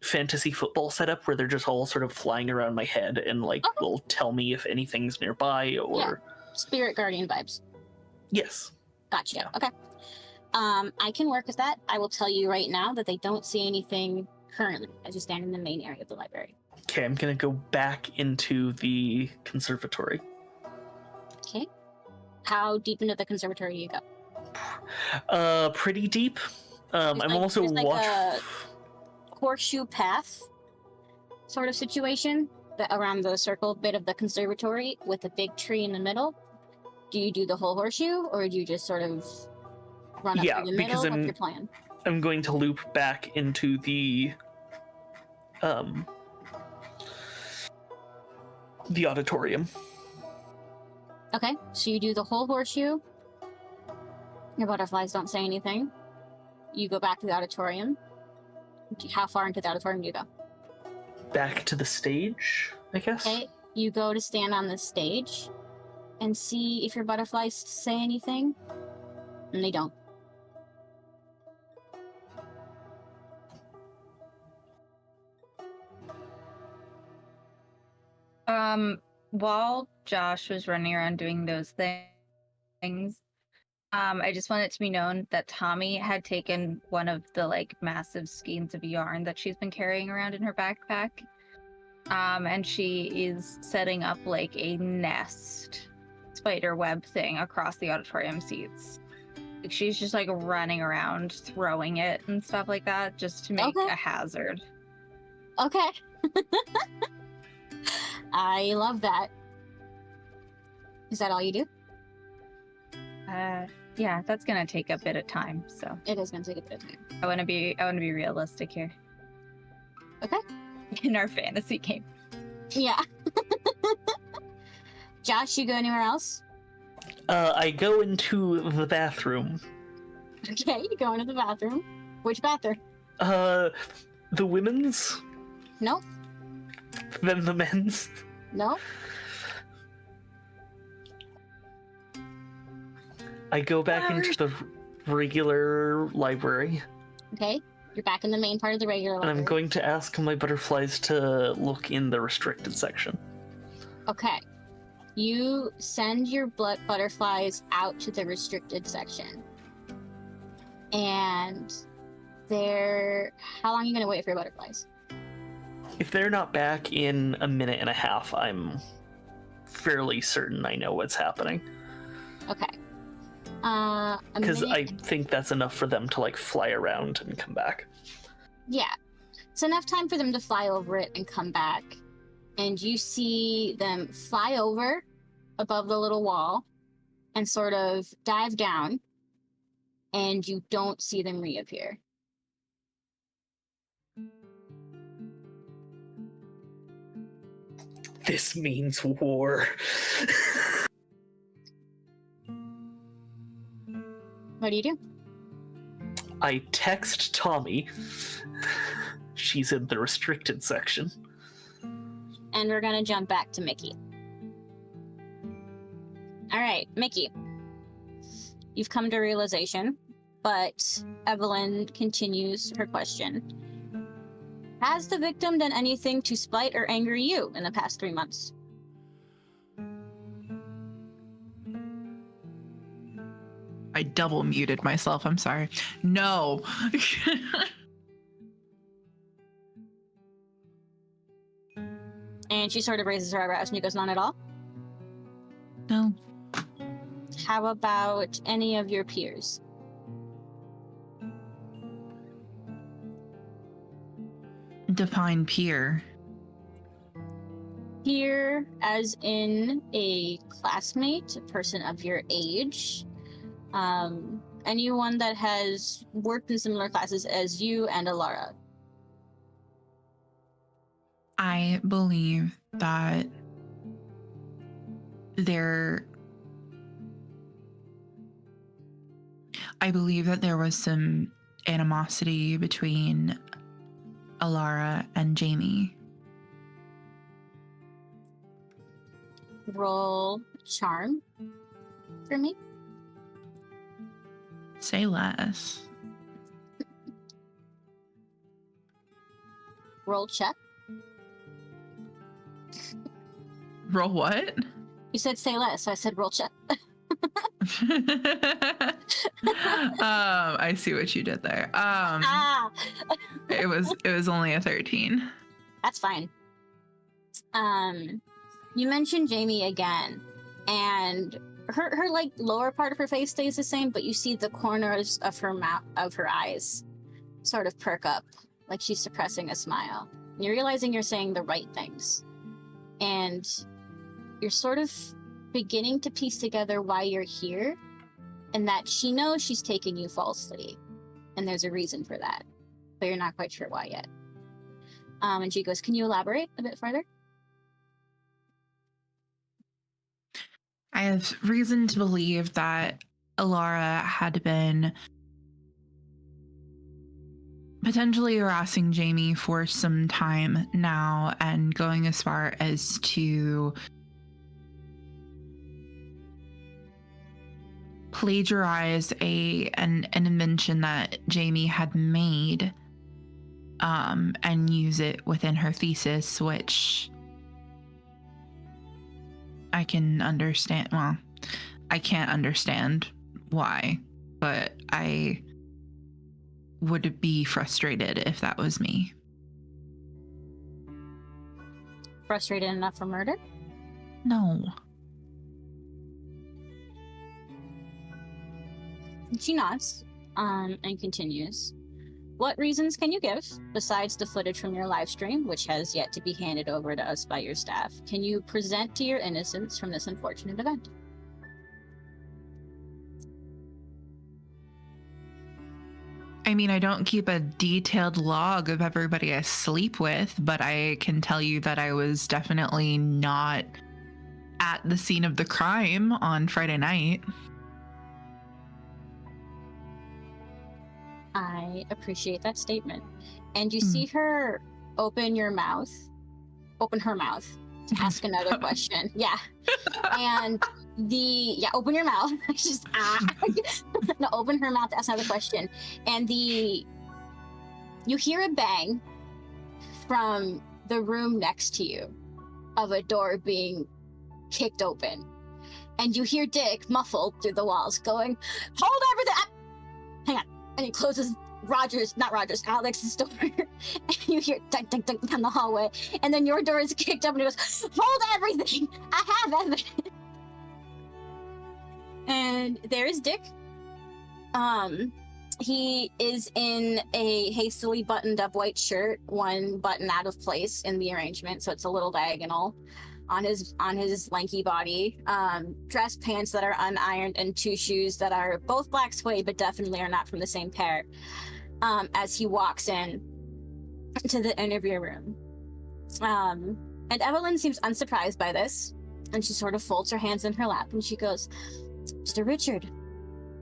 fantasy football setup, where they're just all sort of flying around my head and like will tell me if anything's nearby or Spirit guardian vibes. Yes. Gotcha. Yeah. Okay. I can work with that. I will tell you right now that they don't see anything currently as you stand in the main area of the library. Okay, I'm gonna go back into the conservatory. Okay. How deep into the conservatory do you go? Pretty deep. I'm also there's like a watch. horseshoe path sort of situation around the circle bit of the conservatory with a big tree in the middle. Do you do the whole horseshoe, or do you just sort of run up through the because middle? What's your plan? I'm going to loop back into the auditorium. Okay, so you do the whole horseshoe. Your butterflies don't say anything. You go back to the auditorium. How far into the auditorium do you go? Back to the stage, I guess. Okay, you go to stand on the stage and see if your butterflies say anything, and they don't. While Josh was running around doing those things, I just want it to be known that Tommy had taken one of the like massive skeins of yarn that she's been carrying around in her backpack. And she is setting up like a nest spider web thing across the auditorium seats. Like, she's just like running around throwing it and stuff like that just to make a hazard. Okay. I love that. Is that all you do? Yeah, that's gonna take a bit of time, so It is gonna take a bit of time. I wanna be realistic here. Okay. In our fantasy game. Yeah. Josh, you go anywhere else? I go into the bathroom. Okay, you go into the bathroom. Which bathroom? The women's? Nope. Then the men's? Nope. I go back into the regular library. Okay, you're back in the main part of the regular And library. I'm going to ask my butterflies to look in the restricted section. Okay. You send your butterflies out to the restricted section. And how long are you going to wait for your butterflies? If they're not back in a minute and a half, I'm fairly certain I know what's happening. Okay. Because I think that's enough for them to like fly around and come back. Yeah. It's enough time for them to fly over it and come back. And you see them fly over above the little wall and sort of dive down. And you don't see them reappear. This means war. What do you do? I text Tommy. She's in the restricted section. And we're gonna jump back to Mikki. All right, Mikki. You've come to realization, but Evelyn continues her question. Has the victim done anything to spite or anger you in the past 3 months? I double muted myself. I'm sorry. No. And she sort of raises her eyebrows and she goes, none at all? No. How about any of your peers? Define peer. Peer as in a classmate, a person of your age, anyone that has worked in similar classes as you and Allorah. I believe that there was some animosity between Allorah and Jamie. Roll charm for me. Say less. Roll check. Roll what? You said say less, so I said roll check. I see what you did there. It was only a 13. That's fine. You mentioned Jamie again, and her like lower part of her face stays the same, but you see the corners of her mouth, of her eyes, sort of perk up, like she's suppressing a smile. And you're realizing you're saying the right things, and you're sort of beginning to piece together why you're here, and that she knows she's taking you falsely, and there's a reason for that, but you're not quite sure why yet. And she goes, "Can you elaborate a bit further?" I have reason to believe that Allorah had been potentially harassing Jamie for some time now, and going as far as to plagiarize an invention that Jamie had made, and use it within her thesis, which I can understand. Well, I can't understand why, but I would be frustrated if that was me. Frustrated enough for murder? No. She nods, and continues. What reasons can you give, besides the footage from your live stream, which has yet to be handed over to us by your staff, can you present to your innocence from this unfortunate event? I mean, I don't keep a detailed log of everybody I sleep with, but I can tell you that I was definitely not at the scene of the crime on Friday night. I appreciate that statement. And you see her open her mouth to ask another question. Yeah. And open your mouth. She's no, open her mouth to ask another question. And you hear a bang from the room next to you of a door being kicked open. And you hear Dick muffled through the walls going, "Hold everything!" Hang on. And he closes Alex's door. And you hear dunk, dunk, dunk down the hallway. And then your door is kicked up and he goes, "Hold everything! I have evidence!" And there's Dick. He is in a hastily buttoned up white shirt, one button out of place in the arrangement, so it's a little diagonal on his lanky body, dress pants that are unironed, and two shoes that are both black suede but definitely are not from the same pair, as he walks in to the interview room. And Evelyn seems unsurprised by this, and she sort of folds her hands in her lap and she goes, "Mr. Richard,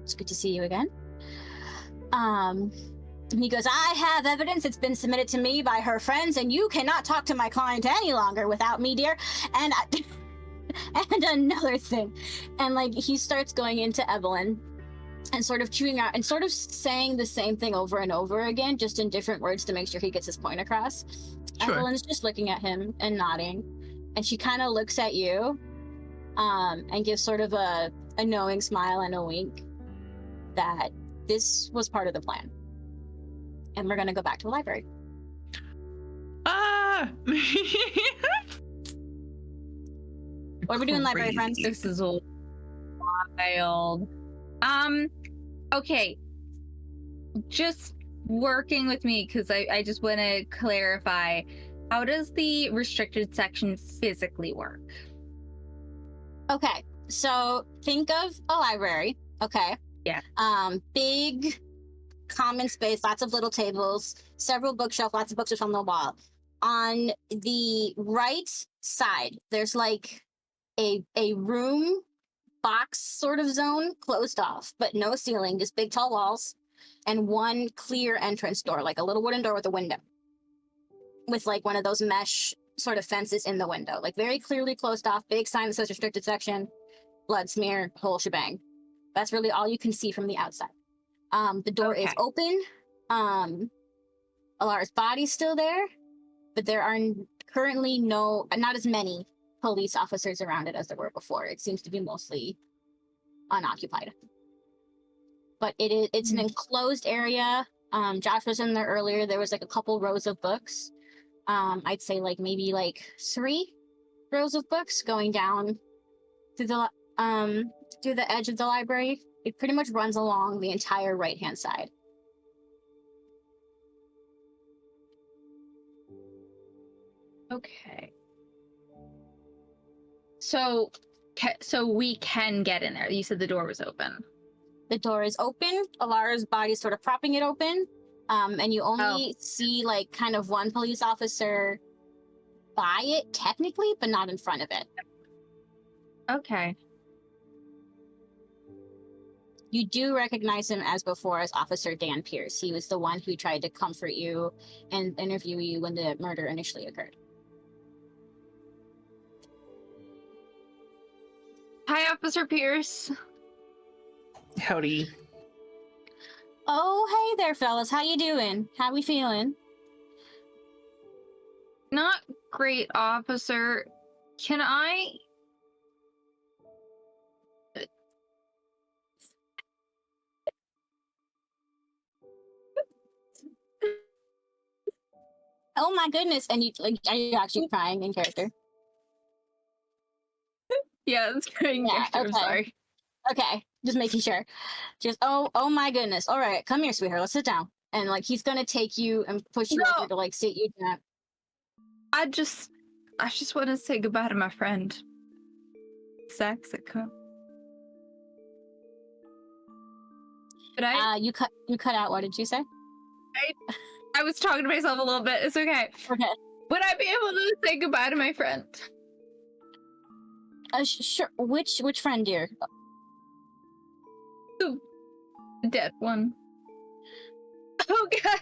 it's good to see you again." And he goes, "I have evidence. It's been submitted to me by her friends, and you cannot talk to my client any longer without me, dear. And and another thing." And like he starts going into Evelyn and sort of chewing out and sort of saying the same thing over and over again, just in different words to make sure he gets his point across. Sure. Evelyn's just looking at him and nodding, and she kind of looks at you, and gives sort of a knowing smile and a wink that this was part of the plan. And we're gonna go back to the library. What are we doing, library friends? This is wild. Okay. Just working with me, because I just want to clarify. How does the restricted section physically work? Okay, so think of a library, okay? Yeah. Big common space, lots of little tables, several bookshelves, lots of books on the wall. On the right side, there's like a room box sort of zone closed off, but no ceiling, just big tall walls, and one clear entrance door, like a little wooden door with a window. with like one of those mesh sort of fences in the window, like very clearly closed off, big sign that says restricted section, blood smear, whole shebang. That's really all you can see from the outside. The door is open. Allorah's body's still there, but there are currently not as many police officers around it as there were before. It seems to be mostly unoccupied. But it's an enclosed area. Josh was in there earlier. There was like a couple rows of books. I'd say like maybe like 3 rows of books going down through the edge of the library. It pretty much runs along the entire right-hand side. Okay. So we can get in there. You said the door was open. The door is open. Allorah's body's sort of propping it open. And you only see like kind of one police officer by it technically, but not in front of it. Okay. You do recognize him as before as Officer Dan Pierce. He was the one who tried to comfort you and interview you when the murder initially occurred. Hi, Officer Pierce. Howdy. Oh, hey there, fellas. How you doing? How we feeling? Not great, officer. Can I... Oh my goodness! And are you actually crying in character? Yeah, it's crying. Yeah, I'm okay. sorry. Okay, just making sure. Just oh my goodness! All right, come here, sweetheart. Let's sit down. And like he's gonna take you and push you over to like sit you down. I just want to say goodbye to my friend. Saxica. But you cut out. What did you say? I was talking to myself a little bit. It's okay. Okay. Would I be able to say goodbye to my friend? Sure. Which friend, dear? The dead one. Oh God.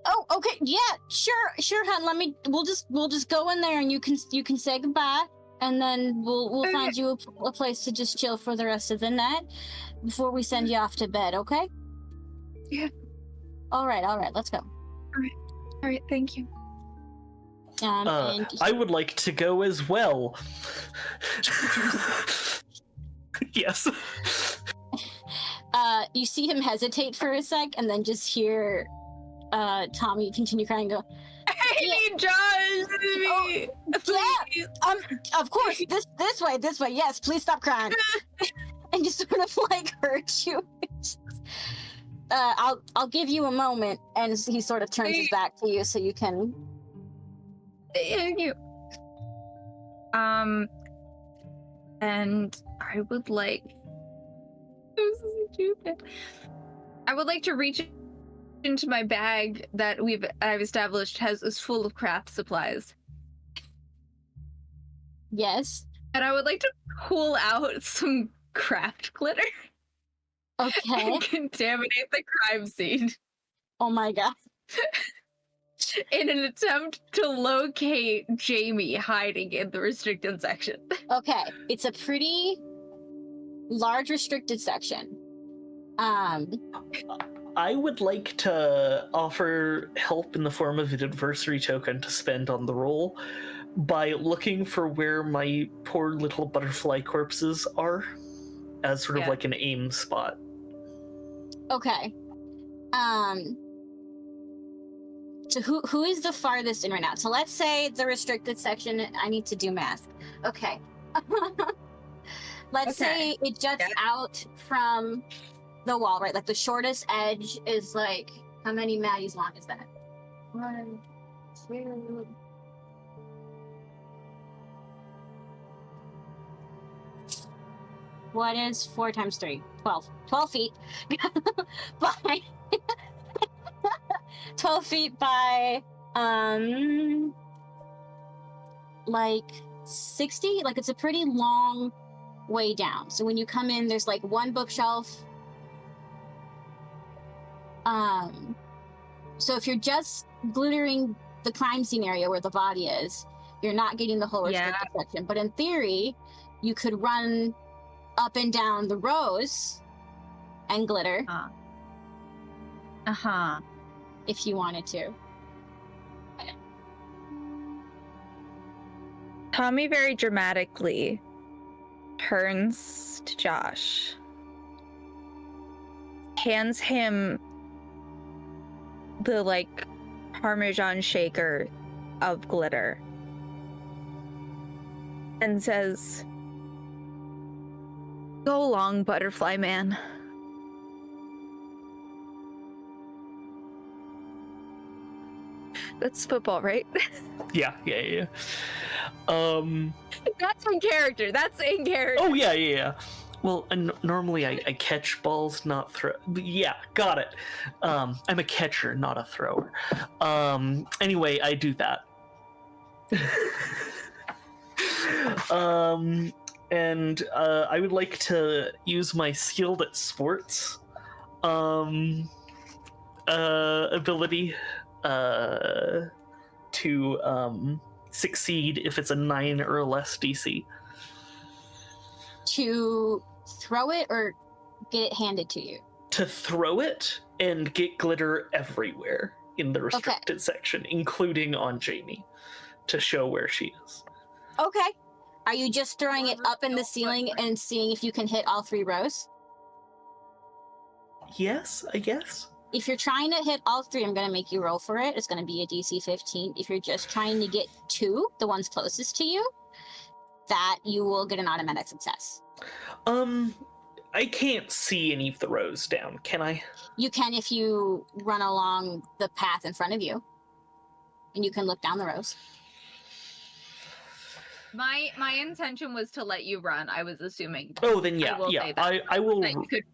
Oh, okay. Yeah, sure, hon. We'll just go in there and you can say goodbye, and then we'll Okay. find you a place to just chill for the rest of the night before we send you off to bed. Okay? Yeah. All right. Let's go. All right. Thank you. And I would like to go as well. Yes. you see him hesitate for a sec, and then just hear Tommy continue crying. And go, I need Josh. Me. yeah. Of course. This way. Yes. Please stop crying. And just sort of like hurt you. I'll give you a moment, and he sort of turns his back to you so you can. Thank you. And I would like. This is stupid. I would like to reach into my bag that I've established is full of craft supplies, Yes. and I would like to pull out some craft glitter Okay. and contaminate the crime scene Oh my god. in an attempt to locate Jamie hiding in the restricted section. Okay. It's a pretty large restricted section. I would like to offer help in the form of an adversary token to spend on the roll by looking for where my poor little butterfly corpses are as sort of like an aim spot. Okay. So who is the farthest in right now? So let's say the restricted section. I need to do math. Okay. Let's say it juts out from the wall, right? Like the shortest edge is like, how many Maddies long is that? 1, 2. What is 4 times 3? 12. 12 feet. by 12 feet by like 60. Like it's a pretty long way down. So when you come in, there's like one bookshelf. So if you're just glittering the crime scene area where the body is. You're not getting the whole restricted section. But in theory, you could run up and down the rows and glitter if you wanted to. Tommy very dramatically turns to Josh, hands him the like Parmesan shaker of glitter, and says, "Go along, butterfly man." That's football, right? Yeah. That's in character. That's in character. Oh, yeah. Well, normally I catch balls, not throw. Yeah, got it. I'm a catcher, not a thrower. Anyway, I do that. And I would like to use my skilled at sports ability to succeed if it's a 9 or less DC. To throw it or get it handed to you? To throw it and get glitter everywhere in the restricted section, including on Jamie, to show where she is. Okay. Are you just throwing it up in the ceiling and seeing if you can hit all 3 rows? Yes, I guess. If you're trying to hit all 3, I'm going to make you roll for it. It's going to be a DC 15. If you're just trying to get 2, the ones closest to you, that you will get an automatic success. I can't see any of the rows down, can I? You can if you run along the path in front of you, and you can look down the rows. My intention was to let you run. I was assuming. Oh, then yeah. I will. That you could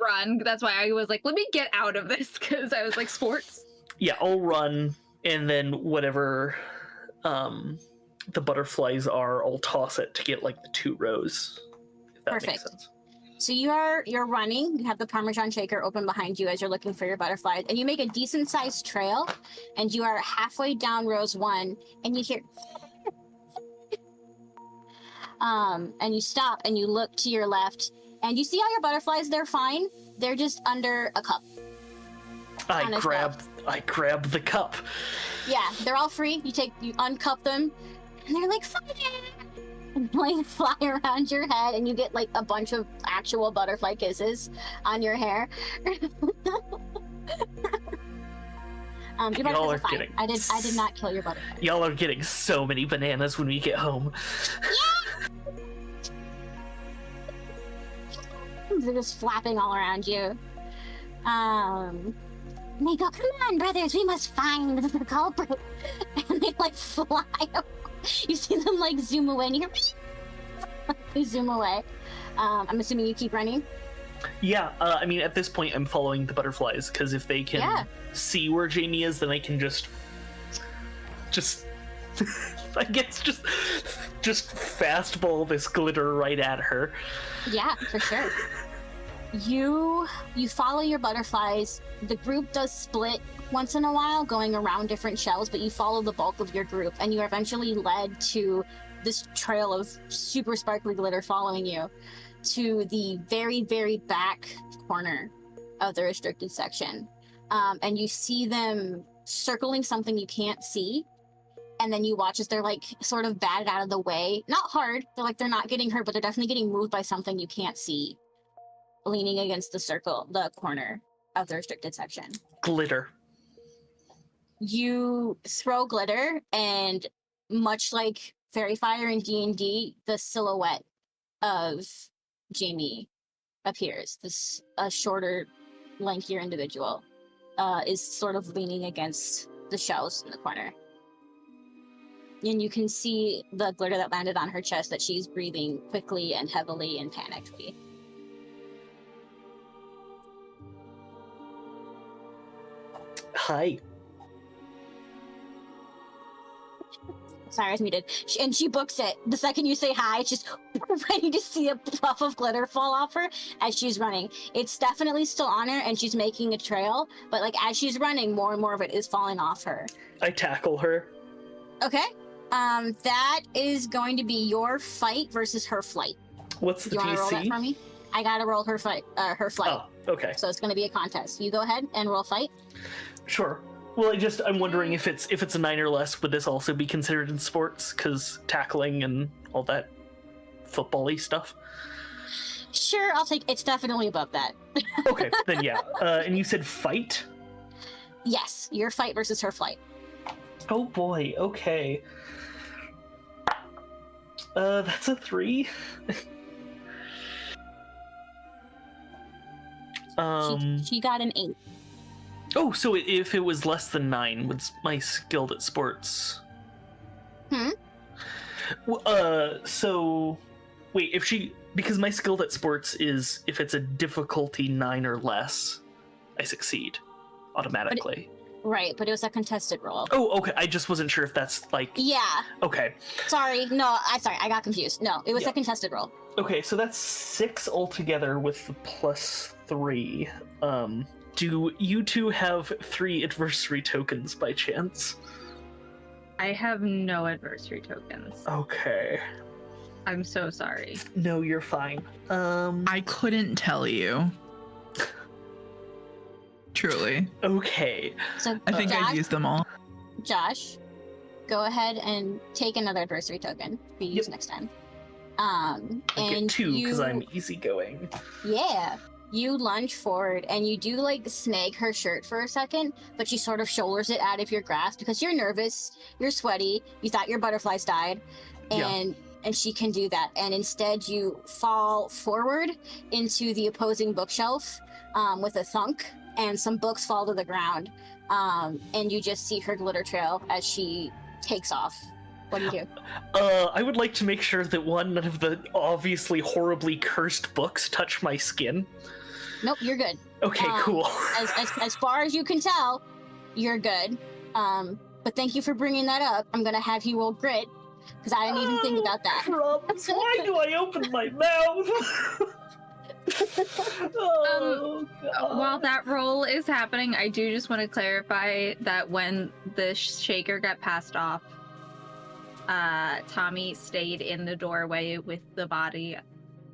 run. That's why I was like, let me get out of this, because I was like, sports. Yeah, I'll run, and then whatever the butterflies are, I'll toss it to get like the 2 rows. If that makes sense. So you're running. You have the Parmesan shaker open behind you as you're looking for your butterflies, and you make a decent sized trail, and you are halfway down rows 1, and you hear. And you stop and you look to your left, and you see all your butterflies. They're fine. They're just under a cup. I grab the cup. Yeah, they're all free. You uncup them, and they're like fire, and like fly around your head, and you get like a bunch of actual butterfly kisses on your hair. Your Y'all butterflies are are fine. getting. I did not kill your butterfly. Y'all are getting so many bananas when we get home. Yeah! They're just flapping all around you. And they go, "Come on, brothers, we must find the culprit." And they like fly away. You see them like zoom away, and you hear they zoom away. I'm assuming you keep running. Yeah, I mean, at this point, I'm following the butterflies, because if they can see where Jamie is, then I can just I guess just fastball this glitter right at her. Yeah, for sure. You follow your butterflies. The group does split once in a while, going around different shells, but you follow the bulk of your group, and you are eventually led to this trail of super sparkly glitter following you to the very, very back corner of the restricted section. And you see them circling something you can't see, and then you watch as they're like sort of batted out of the way. Not hard, they're not getting hurt, but they're definitely getting moved by something you can't see, leaning against the corner of the restricted section. Glitter. You throw glitter, and much like Fairy Fire in D&D, the silhouette of Jamie appears. A shorter, lankier individual is sort of leaning against the shelves in the corner. And you can see the glitter that landed on her chest, that she's breathing quickly and heavily and panickedly. Hi. Sorry, I was muted. And she books it. The second you say hi, it's just ready to see a puff of glitter fall off her as she's running. It's definitely still on her, and she's making a trail, but like as she's running, more and more of it is falling off her. I tackle her. Okay. That is going to be your fight versus her flight. What's the Do you want to roll that DC? for me? I gotta roll her fight. Her flight. Oh, okay. So it's going to be a contest. You go ahead and roll fight. Sure. Well, I'm wondering if it's a 9 or less, would this also be considered in sports? Because tackling and all that football-y stuff. Sure, I'll take. It's definitely above that. Okay, then yeah. And you said fight? Yes, your fight versus her flight. Oh boy. Okay. That's a 3. She got an 8. Oh, so if it was less than 9, was my skilled at sports? So wait, because my skilled at sports is if it's a difficulty 9 or less, I succeed automatically. Right, but it was a contested roll. Oh, okay. I just wasn't sure if that's like. Yeah. Okay. Sorry. No, I got confused. No, it was a contested roll. Okay, so that's 6 altogether with the +3. Do you two have 3 adversary tokens by chance? I have no adversary tokens. Okay. I'm so sorry. No, you're fine. I couldn't tell you. Truly. Okay. So I think I've used them all. Josh, go ahead and take another adversary token for use next time. I and get 2 because I'm easygoing. Yeah. You lunge forward and you do like snag her shirt for a second, but she sort of shoulders it out of your grasp because you're nervous, you're sweaty, you thought your butterflies died, and she can do that. And instead you fall forward into the opposing bookshelf with a thunk, and some books fall to the ground. And you just see her glitter trail as she takes off. What do you do? I would like to make sure that none of the obviously horribly cursed books touch my skin. Nope, you're good. Okay, cool. as far as you can tell, you're good. But thank you for bringing that up. I'm gonna have you roll grit because I didn't even think about that. Crumbs, why do I open my mouth? Oh, God. While that roll is happening, I do just want to clarify that when the shaker got passed off, Tommy stayed in the doorway with the body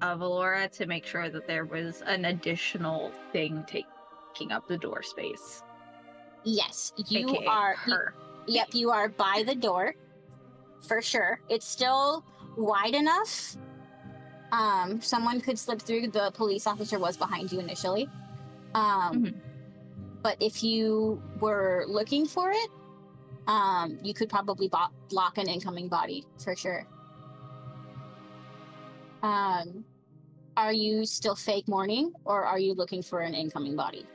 of Allorah to make sure that there was an additional thing taking up the door space. Yes, you AKA are. her. Yep, you are by the door, for sure. It's still wide enough. Someone could slip through. The police officer was behind you initially. But if you were looking for it, you could probably block an incoming body for sure. Are you still fake mourning, or are you looking for an incoming body?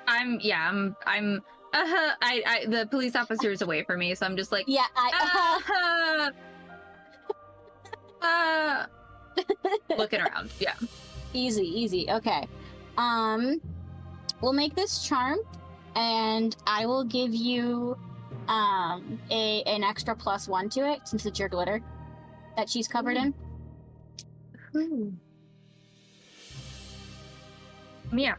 The police officer is away from me, so I'm just like, Yeah, looking around. Yeah. Easy. Okay. We'll make this charmed, and I will give you an extra +1 to it since it's your glitter that she's covered in. Yeah.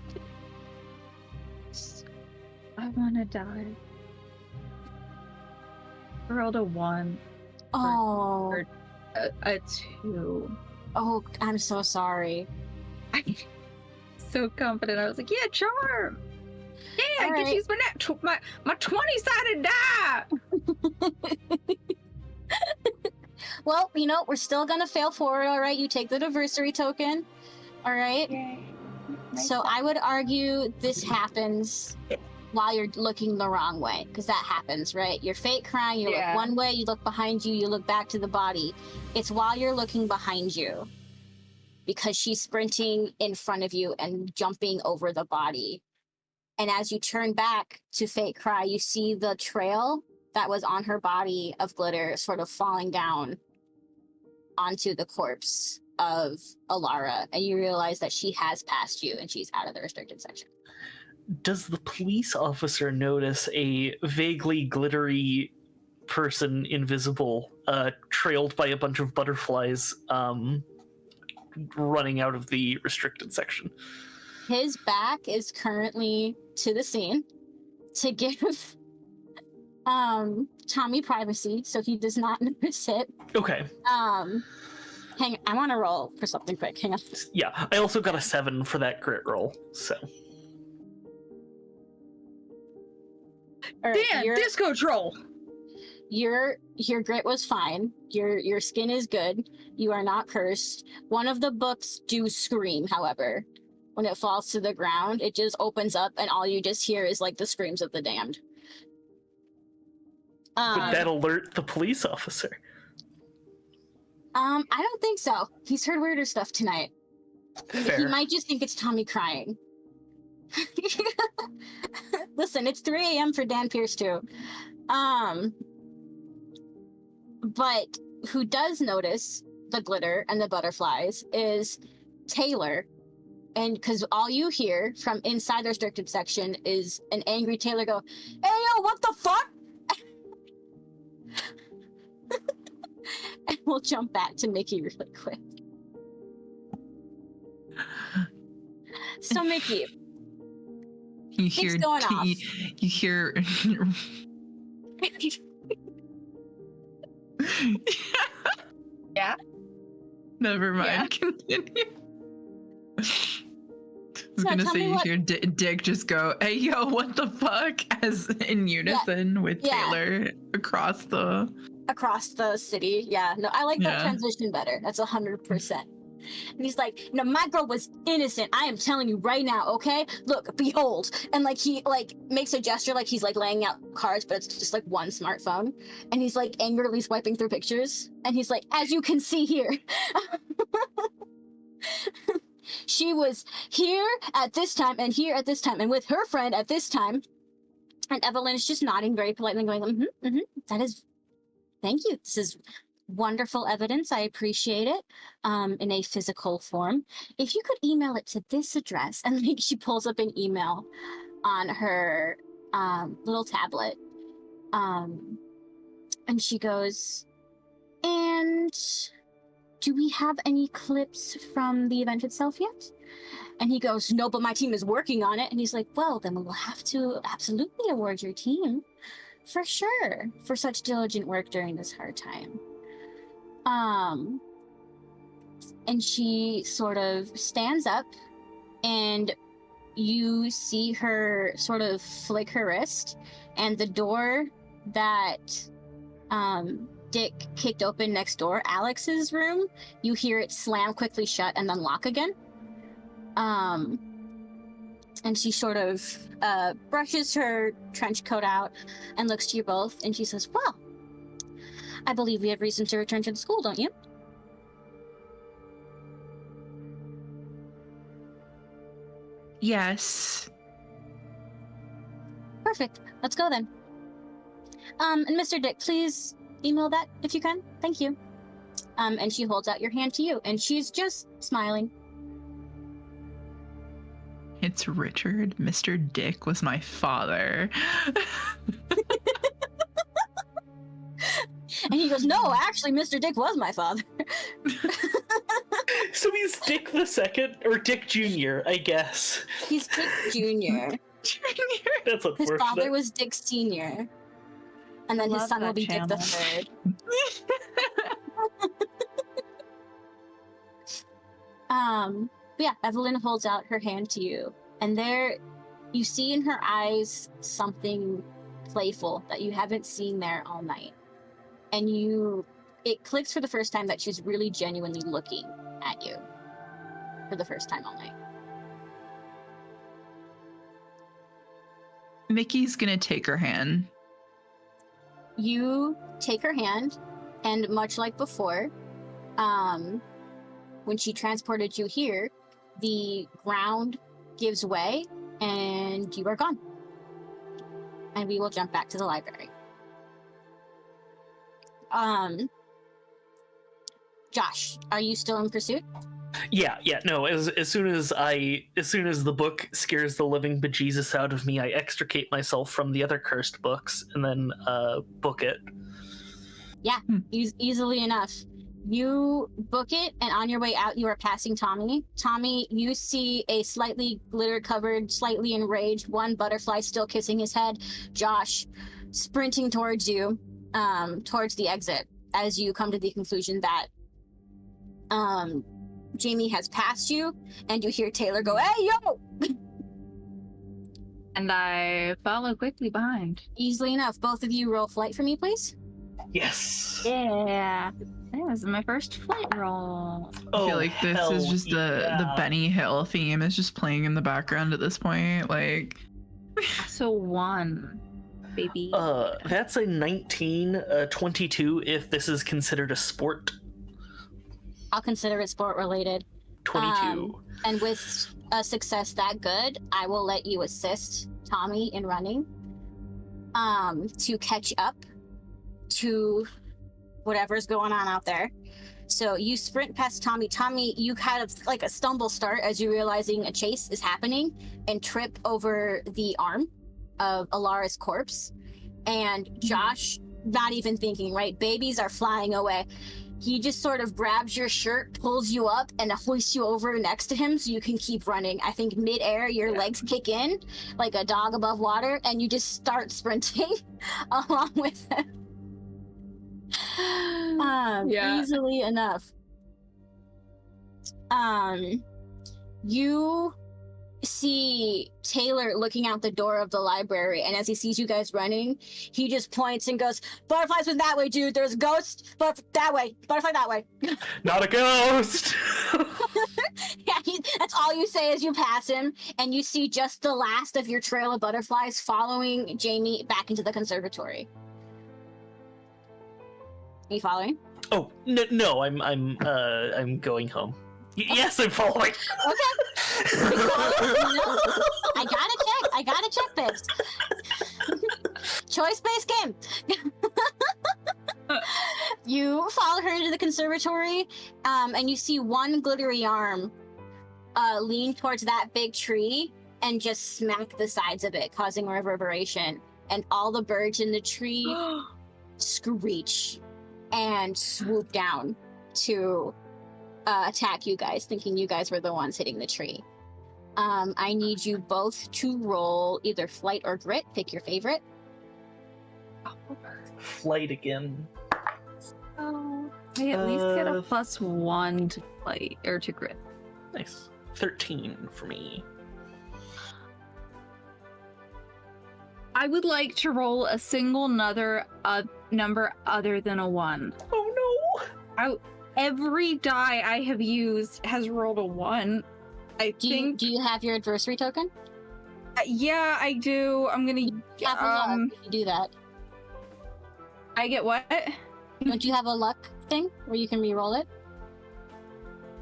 I want to die. I rolled a 1. Oh, or a 2. oh, I'm so sorry. I'm so confident. I was like, yeah, charm. Yeah, All I get to right. use my 20-sided die. Well, we're still gonna fail forward, all right? You take the adversary token, all right? Yay. So I would argue this happens while you're looking the wrong way, because that happens, right? You're fake crying, you Yeah. look one way, you look behind you, you look back to the body. It's while you're looking behind you, because she's sprinting in front of you and jumping over the body. And as you turn back to fake cry, you see the trail that was on her body of glitter sort of falling down onto the corpse of Allorah, and you realize that she has passed you and she's out of the restricted section. Does the police officer notice a vaguely glittery person invisible, trailed by a bunch of butterflies, running out of the restricted section. His back is currently to the scene to give Tommy privacy, so he does not notice it. Okay. Hang on, I want to roll for something quick. Hang on. Yeah, I also got a 7 for that grit roll, so. All right, Dan, disco troll. your grit was fine. Your skin is good. You are not cursed. One of the books do scream, however. When it falls to the ground, it just opens up and all you just hear is like the screams of the damned. Would that alert the police officer? I don't think so. He's heard weirder stuff tonight. Fair. He might just think it's Tommy crying. Listen, it's 3 a.m. for Dan Pierce too. But who does notice the glitter and the butterflies is Taylor. And because all you hear from inside the restricted section is an angry Taylor go, "Hey, yo, what the fuck?" And we'll jump back to Mikki really quick. So, Mikki, You hear Things going off. you hear Yeah? Never mind. Yeah. Continue. I was So gonna tell say me you what- hear Dick just go, "Hey yo, what the fuck?" as in unison with Yeah. Taylor across the. across the city. Yeah, no, I like that Yeah. transition better. That's 100%. And he's like, "No, my girl was innocent. I am telling you right now, okay? Look, behold." And like he like makes a gesture like he's like laying out cards, but it's just like one smartphone. And he's like angrily swiping through pictures. And he's like, "As you can see here, she was here at this time and here at this time and with her friend at this time." And Evelyn is just nodding very politely, going, "That is, thank you. This is wonderful evidence. I appreciate it." In a physical form. If you could email it to this address," and like she pulls up an email on her little tablet, and she goes, "And do we have any clips from the event itself yet?" And he goes, "No, but my team is working on it." And he's like, "Well, then we will have to absolutely award your team for sure for such diligent work during this hard time." And she sort of stands up and you see her sort of flick her wrist, and the door that Dick kicked open next door, Alex's room, you hear it slam quickly shut and then lock again. And she sort of brushes her trench coat out and looks to you both, and she says, "Well, I believe we have reason to return to the school, don't you?" Yes. Perfect. Let's go then. And Mr. Dick, please email that if you can. Thank you. And she holds out your hand to you, and she's just smiling. It's Richard. Mr. Dick was my father. And he goes, "No, actually, Mr. Dick was my father." So he's Dick the Second, or Dick Jr., I guess. He's Dick Jr. That's His unfortunate. father was Dick Sr. And then his Love son will that be Dick the channel. Third. But yeah, Evelyn holds out her hand to you, and there you see in her eyes something playful that you haven't seen there all night. And it clicks for the first time that she's really genuinely looking at you for the first time all night. Mikki's gonna take her hand. You take her hand, and much like before, when she transported you here, the ground gives way and you are gone. And we will jump back to the library. Josh, are you still in pursuit? Yeah, no. As soon as the book scares the living bejesus out of me, I extricate myself from the other cursed books and then book it. Easily enough. You book it, and on your way out, you are passing Tommy. Tommy, you see a slightly glitter-covered, slightly enraged, one butterfly still kissing his head. Josh sprinting towards you, towards the exit, as you come to the conclusion that Jamie has passed you, and you hear Taylor go, "Hey, yo!" And I follow quickly behind. Easily enough. Both of you roll flight for me, please. Yes. Yeah. That was my first flight roll. I feel like this is just the Benny Hill theme is just playing in the background at this point. Like, So 1, baby. That's a 19, 22 if this is considered a sport. I'll consider it sport related. 22. And with a success that good, I will let you assist Tommy in running to catch up to whatever's going on out there. So you sprint past Tommy. Tommy, you kind of like a stumble start as you're realizing a chase is happening and trip over the arm of Allorah's corpse. And Josh, not even thinking, right? Babies are flying away. He just sort of grabs your shirt, pulls you up, and hoists you over next to him so you can keep running. I think mid-air, your legs kick in like a dog above water, and you just start sprinting along with him. Easily enough. You see Taylor looking out the door of the library, and as he sees you guys running, he just points and goes, "Butterflies went that way, dude. There's a ghost, but that way. Butterfly that way." Not a ghost! Yeah, that's all you say as you pass him, and you see just the last of your trail of butterflies following Jamie back into the conservatory. Are you following? Oh, no, I'm going home. Yes, I'm following. Okay. I gotta check this. Choice-based game. You follow her into the conservatory, and you see one glittery arm lean towards that big tree and just smack the sides of it, causing reverberation. And all the birds in the tree screech and swoop down to attack you guys, thinking you guys were the ones hitting the tree. I need you both to roll either flight or grit. Pick your favorite. Flight again. Oh, I at least get a +1 to flight or to grit. Nice. 13 for me. I would like to roll a single number other than a 1. Oh no! Every die I have used has rolled a 1. Do you have your adversary token? Yeah, I do. I'm gonna Have a luck if you do that. I get what? Don't you have a luck thing where you can re-roll it?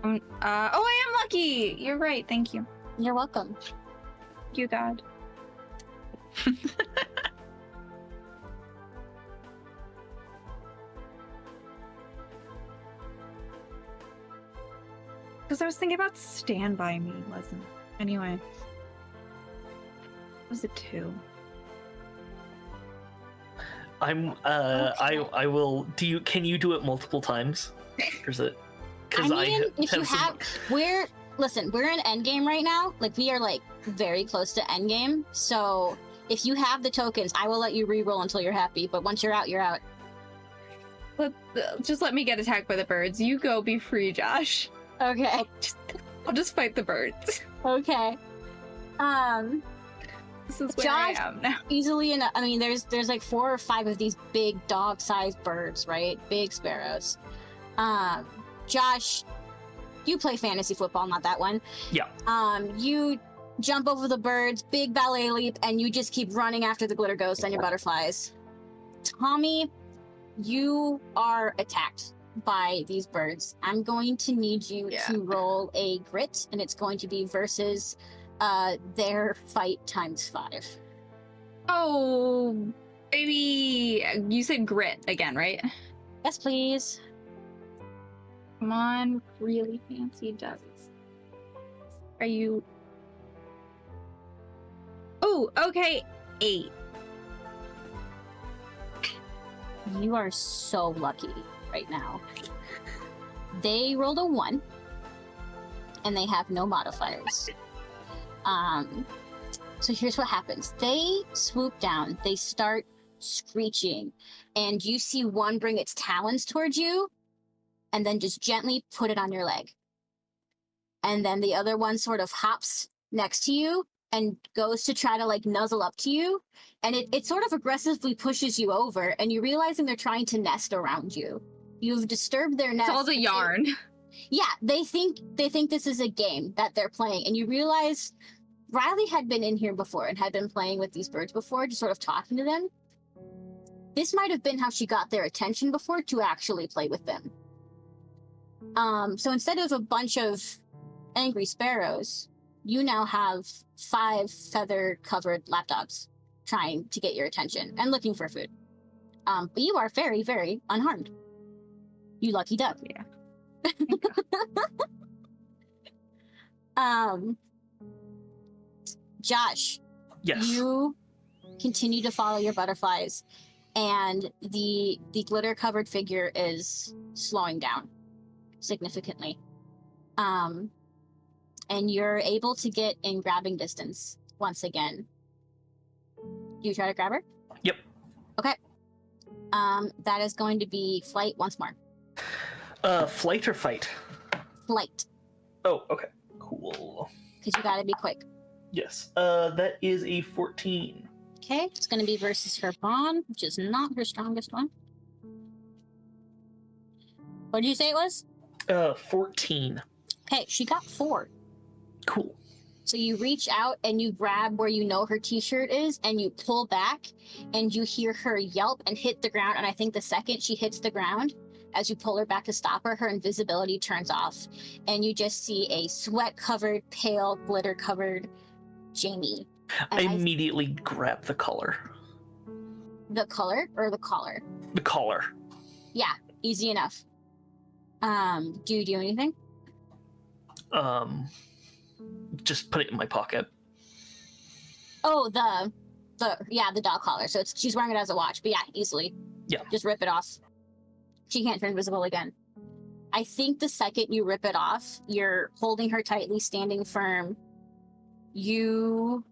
Oh, I am lucky. You're right. Thank you. You're welcome. Thank you, God. Because I was thinking about Stand By Me, wasn't it? Anyway. It was a 2. I will. Can you do it multiple times? Or is it? I mean, if you have, we're in endgame right now. Like, we are like very close to endgame. So if you have the tokens, I will let you re-roll until you're happy. But once you're out, you're out. Just let me get attacked by the birds. You go be free, Josh. Okay. I'll just fight the birds. Okay. This is where Josh, I am now. easily enough. I mean, there's like 4 or 5 of these big dog-sized birds, right? Big sparrows. Josh, you play fantasy football, not that one. Yeah. You jump over the birds, big ballet leap, and you just keep running after the glitter ghosts and your butterflies. Tommy, you are attacked by these birds. I'm going to need you to roll a grit, and it's going to be versus their fight ×5. Oh, baby. You said grit again, right? Yes, please. Come on, really fancy dice. Are you... Oh, okay. 8. You are so lucky right now. They rolled a 1, and they have no modifiers. So here's what happens. They swoop down, they start screeching, and you see one bring its talons towards you, and then just gently put it on your leg. And then the other one sort of hops next to you and goes to try to like nuzzle up to you, and it sort of aggressively pushes you over, and you realizing they're trying to nest around you. You've disturbed their nest. It's all the yarn. Yeah, they think this is a game that they're playing, and you realize Riley had been in here before and had been playing with these birds before, just sort of talking to them. This might have been how she got their attention before to actually play with them. So instead of a bunch of angry sparrows, you now have 5 feather-covered lapdogs trying to get your attention and looking for food. But you are very, very unharmed. You lucky duck. Yeah. Josh, Yes. you continue to follow your butterflies, and the glitter-covered figure is slowing down significantly. And you're able to get in grabbing distance once again. Do you try to grab her? Yep. Okay. That is going to be flight once more. Flight or fight? Flight, Oh, okay. Cool. because you gotta be quick. Yes. That is a 14. Okay, it's gonna be versus her bond, which is not her strongest one. What did you say it was? 14. Okay, she got 4. Cool. So you reach out and you grab where you know her t-shirt is, and you pull back, and you hear her yelp and hit the ground. And I think the second she hits the ground, as you pull her back to stop her, her invisibility turns off, and you just see a sweat-covered, pale, glitter-covered Jamie. I And immediately grab the collar. the color or the collar? The collar. Yeah, easy enough. Do you do anything? Just put it in my pocket. Oh, the dog collar. So she's wearing it as a watch, but yeah, easily. Yeah. Just rip it off. She can't turn invisible again. I think the second you rip it off, you're holding her tightly, standing firm. You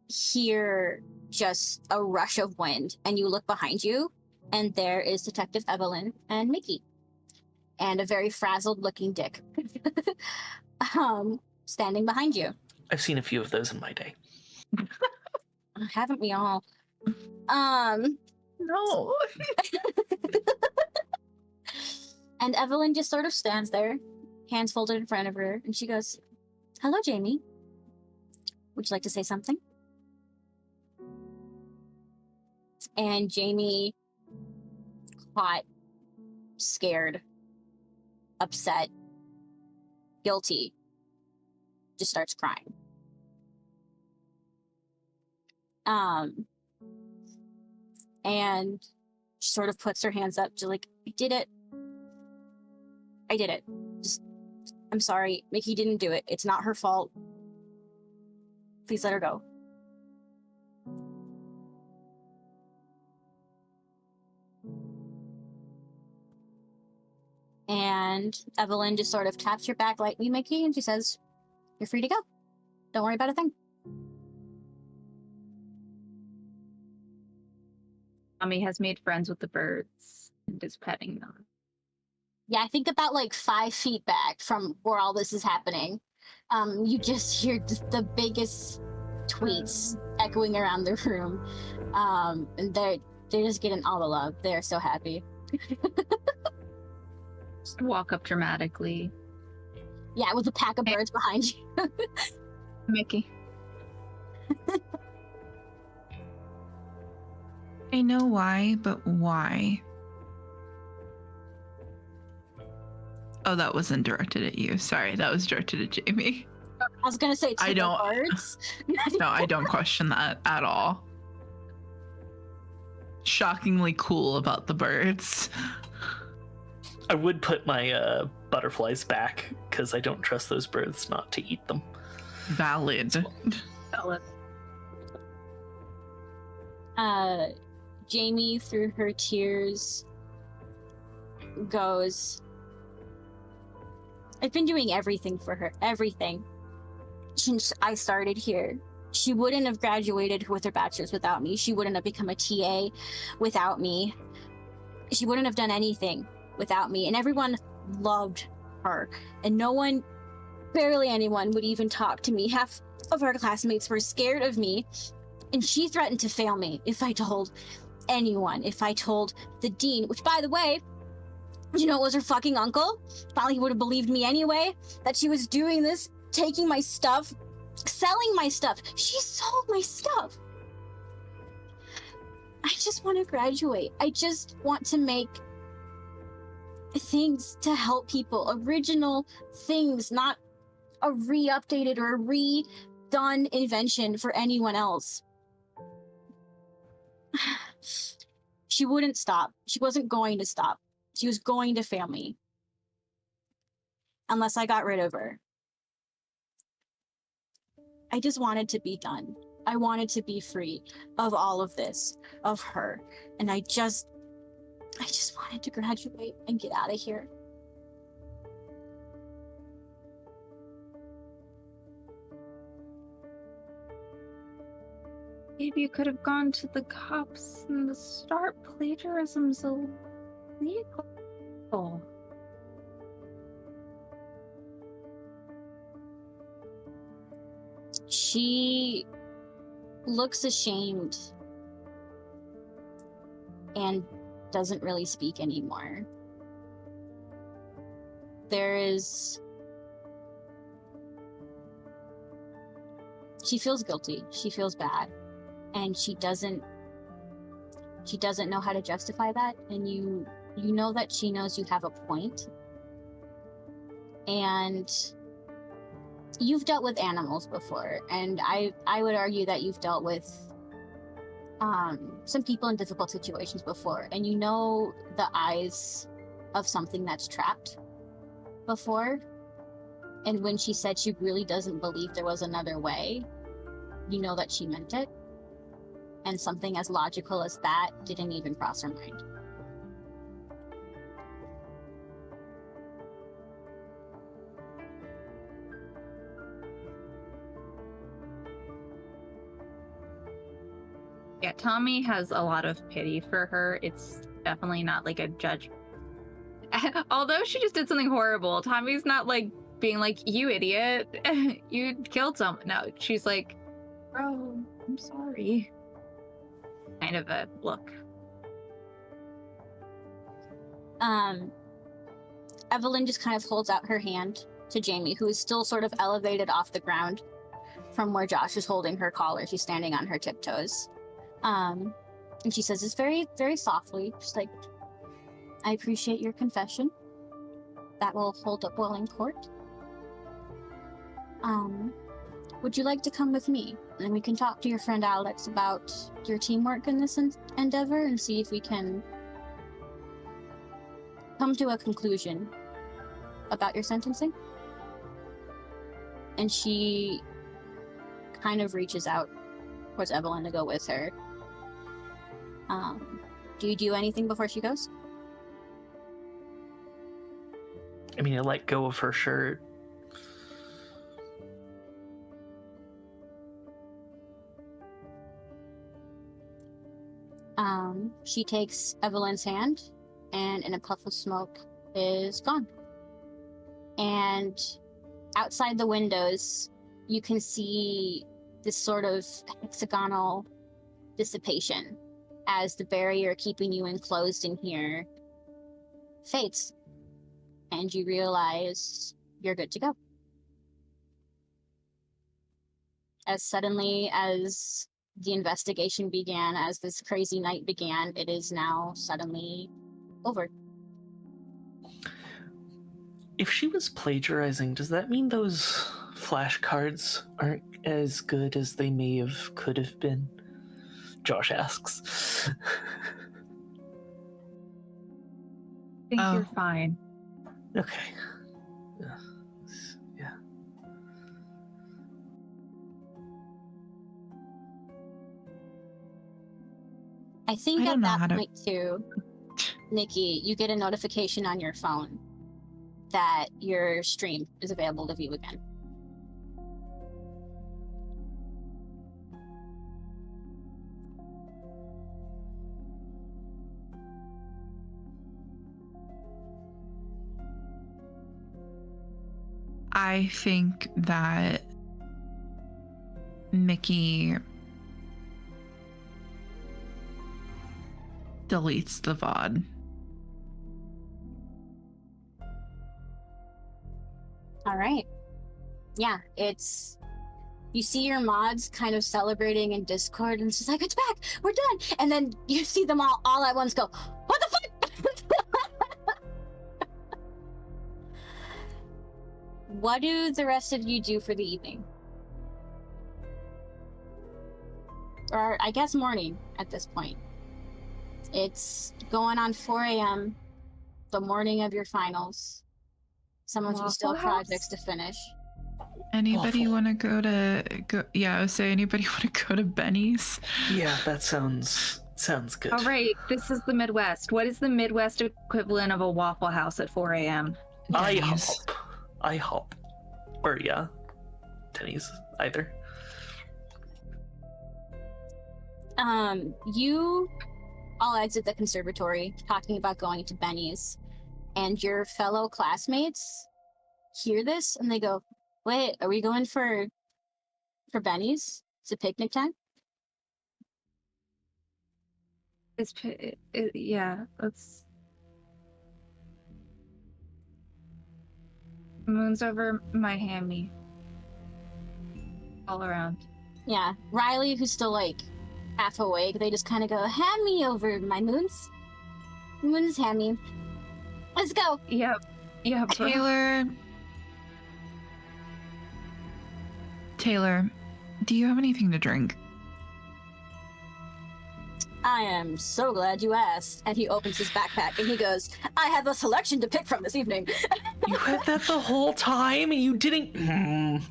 hear just a rush of wind, and you look behind you, and there is Detective Evelyn and Mikki, and a very frazzled-looking Dick, standing behind you. I've seen a few of those in my day. Haven't we all? No. And Evelyn just sort of stands there, hands folded in front of her, and she goes, "Hello, Jamie. Would you like to say something?" And Jamie, caught, scared, upset, guilty, just starts crying. And she sort of puts her hands up to like, I did it. Just, I'm sorry. Mikki didn't do it. It's not her fault. Please let her go. And Evelyn just sort of taps your back lightly, Mikki, and she says, "You're free to go. Don't worry about a thing." Mommy has made friends with the birds and is petting them. Yeah, I think about like 5 feet back from where all this is happening. You just hear the biggest tweets echoing around the room. And they're just getting all the love. They're so happy. Just walk up dramatically. Yeah, with a pack of birds behind you. Mikki. I know why, but why? Oh, that wasn't directed at you. Sorry, that was directed at Jamie. I was gonna say to I the don't- birds. No, I don't question that at all. Shockingly cool about the birds. I would put my butterflies back because I don't trust those birds not to eat them. Valid. Jamie, through her tears, goes, I've been doing everything for her, everything, since I started here. She wouldn't have graduated with her bachelor's without me. She wouldn't have become a TA without me. She wouldn't have done anything without me. And everyone loved her. And no one, barely anyone, would even talk to me. Half of our classmates were scared of me. And she threatened to fail me if I told anyone, if I told the dean, which, by the way, you know, it was her fucking uncle. Probably would have believed me anyway, that she was doing this, taking my stuff, selling my stuff. She sold my stuff. I just want to graduate. I just want to make things to help people, original things, not a re-updated or redone invention for anyone else. She wouldn't stop. She wasn't going to stop. She was going to fail me. Unless I got rid of her. I just wanted to be done. I wanted to be free of all of this, of her. And I just wanted to graduate and get out of here. Maybe you could have gone to the cops and start plagiarism's illegal. She looks ashamed and doesn't really speak anymore. She feels guilty. She feels bad. And she doesn't know how to justify that. And you know that she knows you have a point. And you've dealt with animals before, and I would argue that you've dealt with some people in difficult situations before, and you know the eyes of something that's trapped before. And when she said she really doesn't believe there was another way, you know that she meant it. And something as logical as that didn't even cross her mind. Yeah, Tommy has a lot of pity for her. It's definitely not like a judge. Although she just did something horrible, Tommy's not like being like, you idiot, you killed someone. No, she's like, bro, I'm sorry. Kind of a look. Evelyn just kind of holds out her hand to Jamie, who is still sort of elevated off the ground from where Josh is holding her collar. She's standing on her tiptoes. And she says this very, very softly, just like, I appreciate your confession. That will hold up well in court. Would you like to come with me? And we can talk to your friend Alex about your teamwork in this endeavor and see if we can come to a conclusion about your sentencing. And she kind of reaches out towards Evelyn to go with her. Do you do anything before she goes? I mean, I let go of her shirt. She takes Evelyn's hand, and in a puff of smoke is gone. And outside the windows, you can see this sort of hexagonal dissipation as the barrier keeping you enclosed in here fades. And you realize you're good to go. As suddenly as the investigation began, as this crazy night began, it is now suddenly over. If she was plagiarizing, does that mean those flashcards aren't as good as they could have been? Josh asks. I think you're fine. Okay. Yeah. I think I at don't know how that to- point too, Nikki, you get a notification on your phone that your stream is available to view again. I think that Mikki deletes the VOD. All right. Yeah, it's you see your mods kind of celebrating in Discord, and it's just like, it's back, we're done. And then you see them all at once go, what the fuck? What do the rest of you do for the evening? Or I guess morning at this point. It's going on 4 a.m., the morning of your finals. Some of you still have Waffle House? projects to finish. Anybody Awful. want to go? Yeah, I would say anybody want to go to Benny's? Yeah, that sounds good. All right, this is the Midwest. What is the Midwest equivalent of a Waffle House at 4 a.m.? Benny's. IHOP. Or yeah, Denny's, either. You all exit the conservatory talking about going to Benny's, and your fellow classmates hear this and they go, wait, are we going for Benny's? It's a picnic time? Yeah, let's. Moon's over my hammy. All around. Yeah, Riley, who's still like half awake, they just kind of go, hand me over my moons. Moons, hand me. Let's go. Yeah, bro. Taylor, do you have anything to drink? I am so glad you asked. And he opens his backpack and he goes, I have a selection to pick from this evening. You had that the whole time and you didn't. Bruh,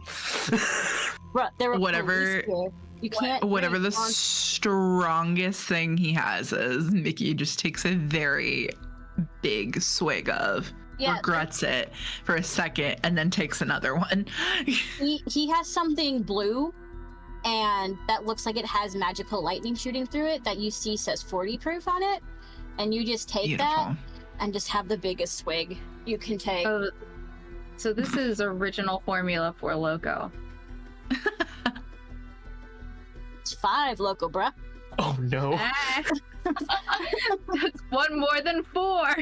there were Whatever- police here. You can't. Whatever the drink on- strongest thing he has is, Mikki just takes a very big swig of, Yeah, regrets it for a second, and then takes another one. he has something blue, and that looks like it has magical lightning shooting through it that you see says 40 proof on it, and you just take that Beautiful. and just have the biggest swig you can take. Oh, so this is original formula for Loco. It's 5 loco, bruh. Oh no. Ah. That's one more than 4.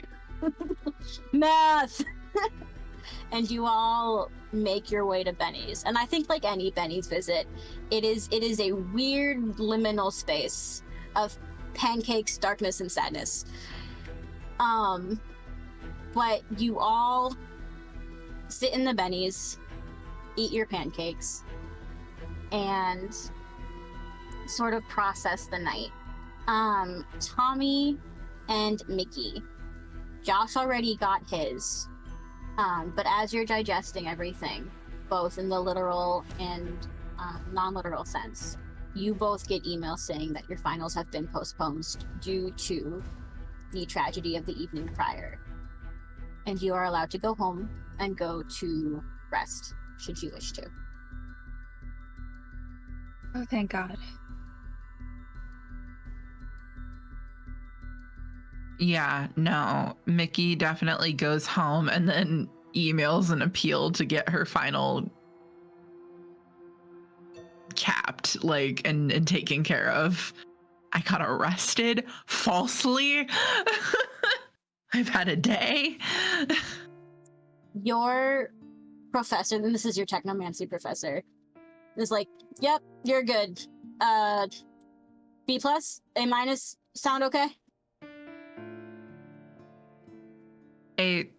Math. And you all make your way to Benny's, and I think like any Benny's visit, it is a weird liminal space of pancakes, darkness, and sadness. But you all sit in the Benny's, eat your pancakes, and sort of process the night. Tommy and Mikki, Josh already got his. But as you're digesting everything, both in the literal and non-literal sense, you both get emails saying that your finals have been postponed due to the tragedy of the evening prior. And you are allowed to go home and go to rest, should you wish to. Oh, thank God. Yeah, no. Mikki definitely goes home and then emails an appeal to get her final capped, like, and taken care of. I got arrested falsely. I've had a day. Your professor, and this is your technomancy professor, is like, yep, you're good. B+, A-, sound okay? A-.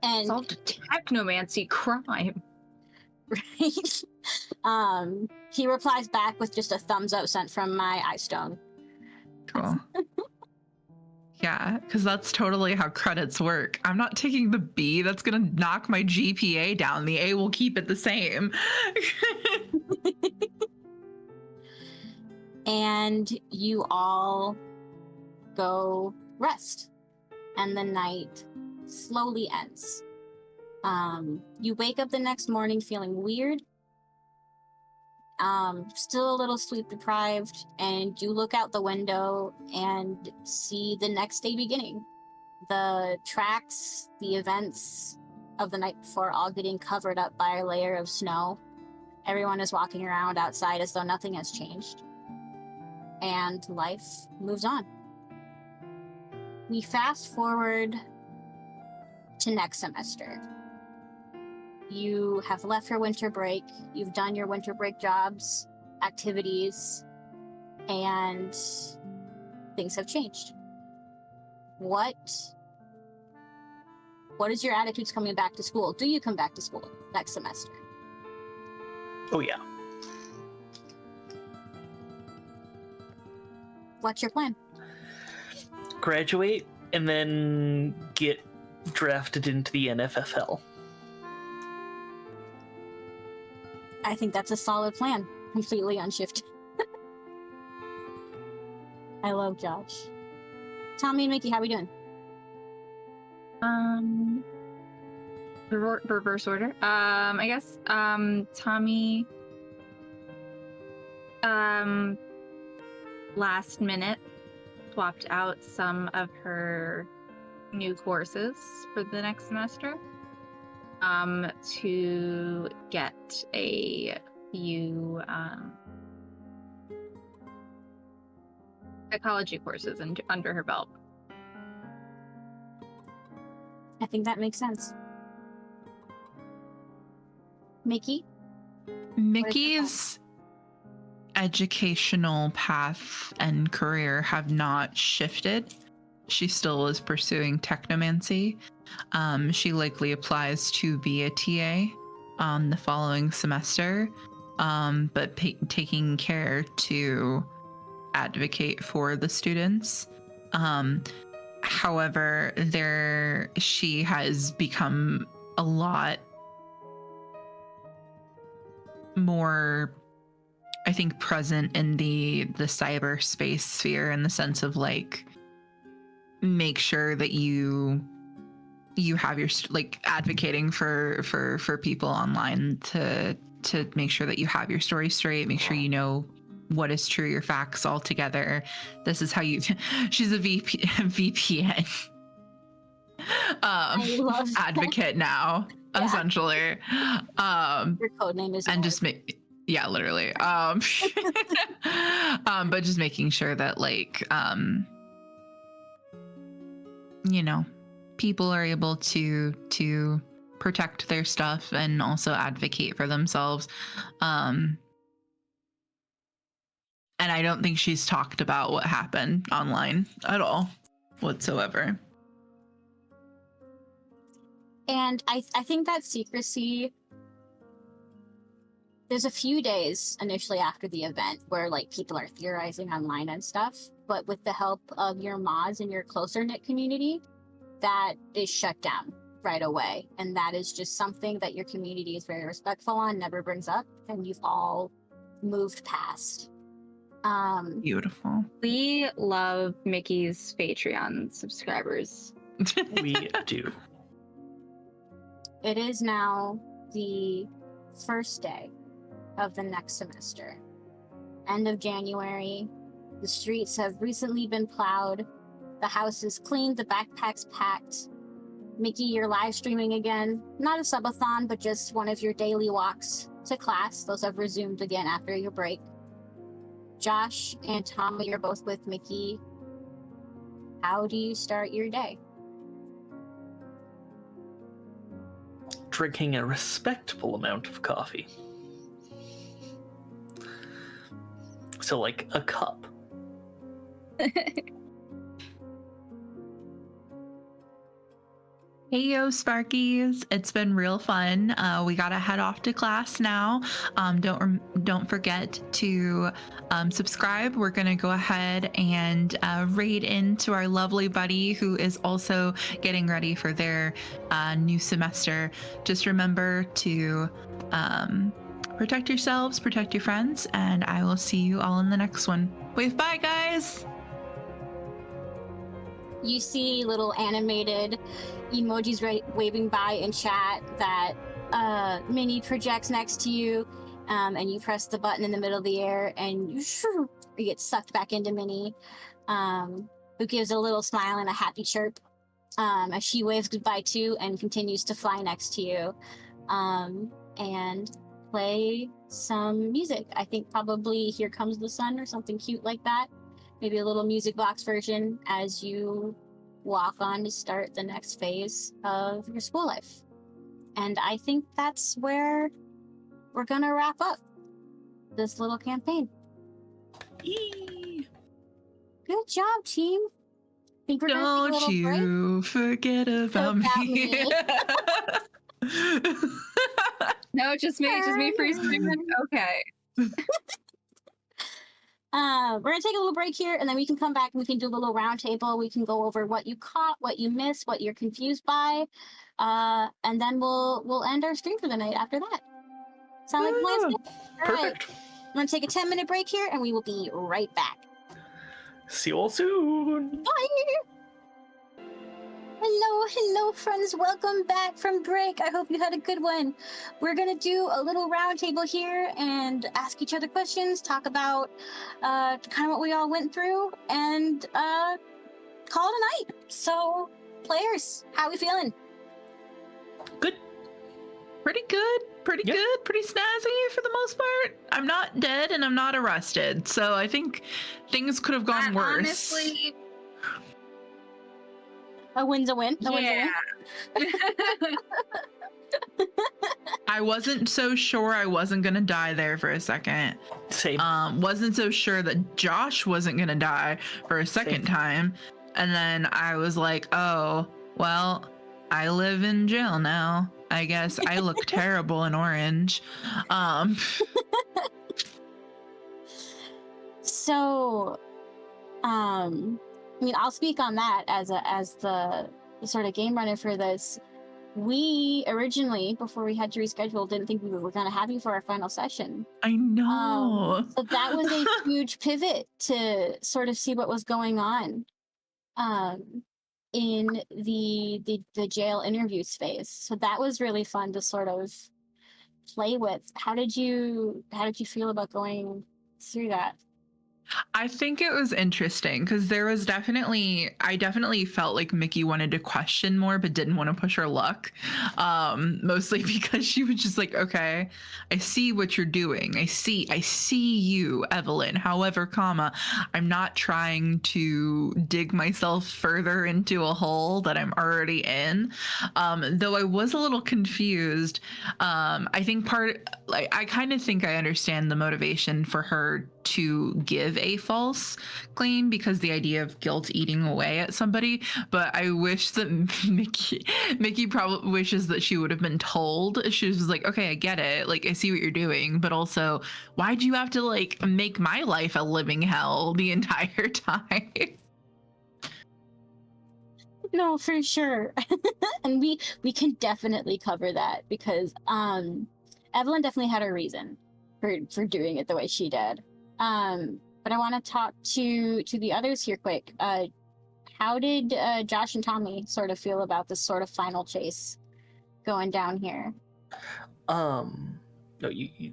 And Solved a technomancy crime. right, he replies back with just a thumbs up sent from my eye stone. Cool. Yeah, because that's totally how credits work. I'm not taking the B. That's going to knock my GPA down. The A will keep it the same. and you all go rest, and the night slowly ends. You wake up the next morning feeling weird, still a little sleep deprived, and you look out the window and see the next day beginning. The tracks, the events of the night before all getting covered up by a layer of snow. Everyone is walking around outside as though nothing has changed. And life moves on. We fast forward to next semester. You have left for winter break, you've done your winter break jobs, activities, and things have changed. What is your attitudes coming back to school? Do you come back to school next semester? Oh, yeah. What's your plan? Graduate and then get drafted into the NFFL. I think that's a solid plan. Completely unshifted. I love Josh. Tommy and Mikki, how we doing? Reverse order. I guess Tommy last minute swapped out some of her new courses for the next semester to get a few psychology courses under her belt. I think that makes sense. Mikki? Mikki's educational path and career have not shifted. She still is pursuing technomancy. She likely applies to be a TA the following semester, but taking care to advocate for the students. However, she has become a lot more, I think, present in the cyberspace sphere, in the sense of like, make sure that you have your advocating for people online to make sure that you have your story straight, make sure you know what is true, your facts all together. This is how you she's a VPN I love advocate now. Yeah. Essentially. Your code name is and just make, yeah, literally. But just making sure that you know, people are able to protect their stuff and also advocate for themselves. And I don't think she's talked about what happened online at all whatsoever. And I think that secrecy, there's a few days initially after the event where people are theorizing online and stuff, but with the help of your mods and your closer knit community, that is shut down right away. And that is just something that your community is very respectful on, never brings up, and you've all moved past. Beautiful. We love Mikki's Patreon subscribers. We do. It is now the first day of the next semester. End of January. The streets have recently been plowed. The house is cleaned. The backpack's packed. Mikki, you're live streaming again. Not a subathon, but just one of your daily walks to class. Those have resumed again after your break. Josh and Tommy, you're both with Mikki. How do you start your day? Drinking a respectable amount of coffee. So, a cup. Hey yo, Sparkies! It's been real fun. We gotta head off to class now. Don't forget to subscribe. We're gonna go ahead and raid into our lovely buddy who is also getting ready for their new semester. Just remember to protect yourselves, protect your friends, and I will see you all in the next one. Wave bye, guys! You see little animated emojis waving by in chat that Minnie projects next to you, and you press the button in the middle of the air, and you get sucked back into Minnie, who gives a little smile and a happy chirp as she waves goodbye too and continues to fly next to you, and play some music. I think probably Here Comes the Sun or something cute like that. Maybe a little music box version as you walk on to start the next phase of your school life. And I think that's where we're gonna wrap up this little campaign. Eee. Good job, team. I think we're gonna take a Don't little break. you forget about me. No, just me free streaming. Okay. We're gonna take a little break here, and then we can come back and we can do a little round table. We can go over what you caught, what you missed, what you're confused by, and then we'll end our stream for the night after that. Sound like plans? Perfect. I'm gonna take a 10-minute break here, and we will be right back. See you all soon. Bye. Hello, friends. Welcome back from break. I hope you had a good one. We're gonna do a little round table here and ask each other questions, talk about kind of what we all went through, and call it a night. So, players, how are we feeling? Good. Pretty good. Pretty Yep. good. Pretty snazzy for the most part. I'm not dead and I'm not arrested. So I think things could have gone worse. Honestly, A win's a win. A win's a win. I wasn't so sure I wasn't going to die there for a second. Same. Wasn't so sure that Josh wasn't going to die for a second time. And then I was like, oh, well, I live in jail now. I guess I look terrible in orange. So, I mean, I'll speak on that as the sort of game runner for this. We originally, before we had to reschedule, didn't think we were going to have you for our final session. I know. So that was a huge pivot to sort of see what was going on in the jail interview space. So that was really fun to sort of play with. How did you feel about going through that? I think it was interesting because I definitely felt like Mikki wanted to question more, but didn't want to push her luck. Mostly because she was just like, okay, I see what you're doing. I see you, Evelyn. However, I'm not trying to dig myself further into a hole that I'm already in. Though I was a little confused. I think I kind of think I understand the motivation for her to give a false claim because the idea of guilt eating away at somebody, but I wish that Mikki probably wishes that she would have been told. She was like, okay, I get it, like I see what you're doing, but also why'd you have to like make my life a living hell the entire time? No, for sure. And we can definitely cover that because Evelyn definitely had a reason for doing it the way she did. But I want to talk to the others here quick. How did Josh and Tommy sort of feel about this sort of final chase going down here? No, you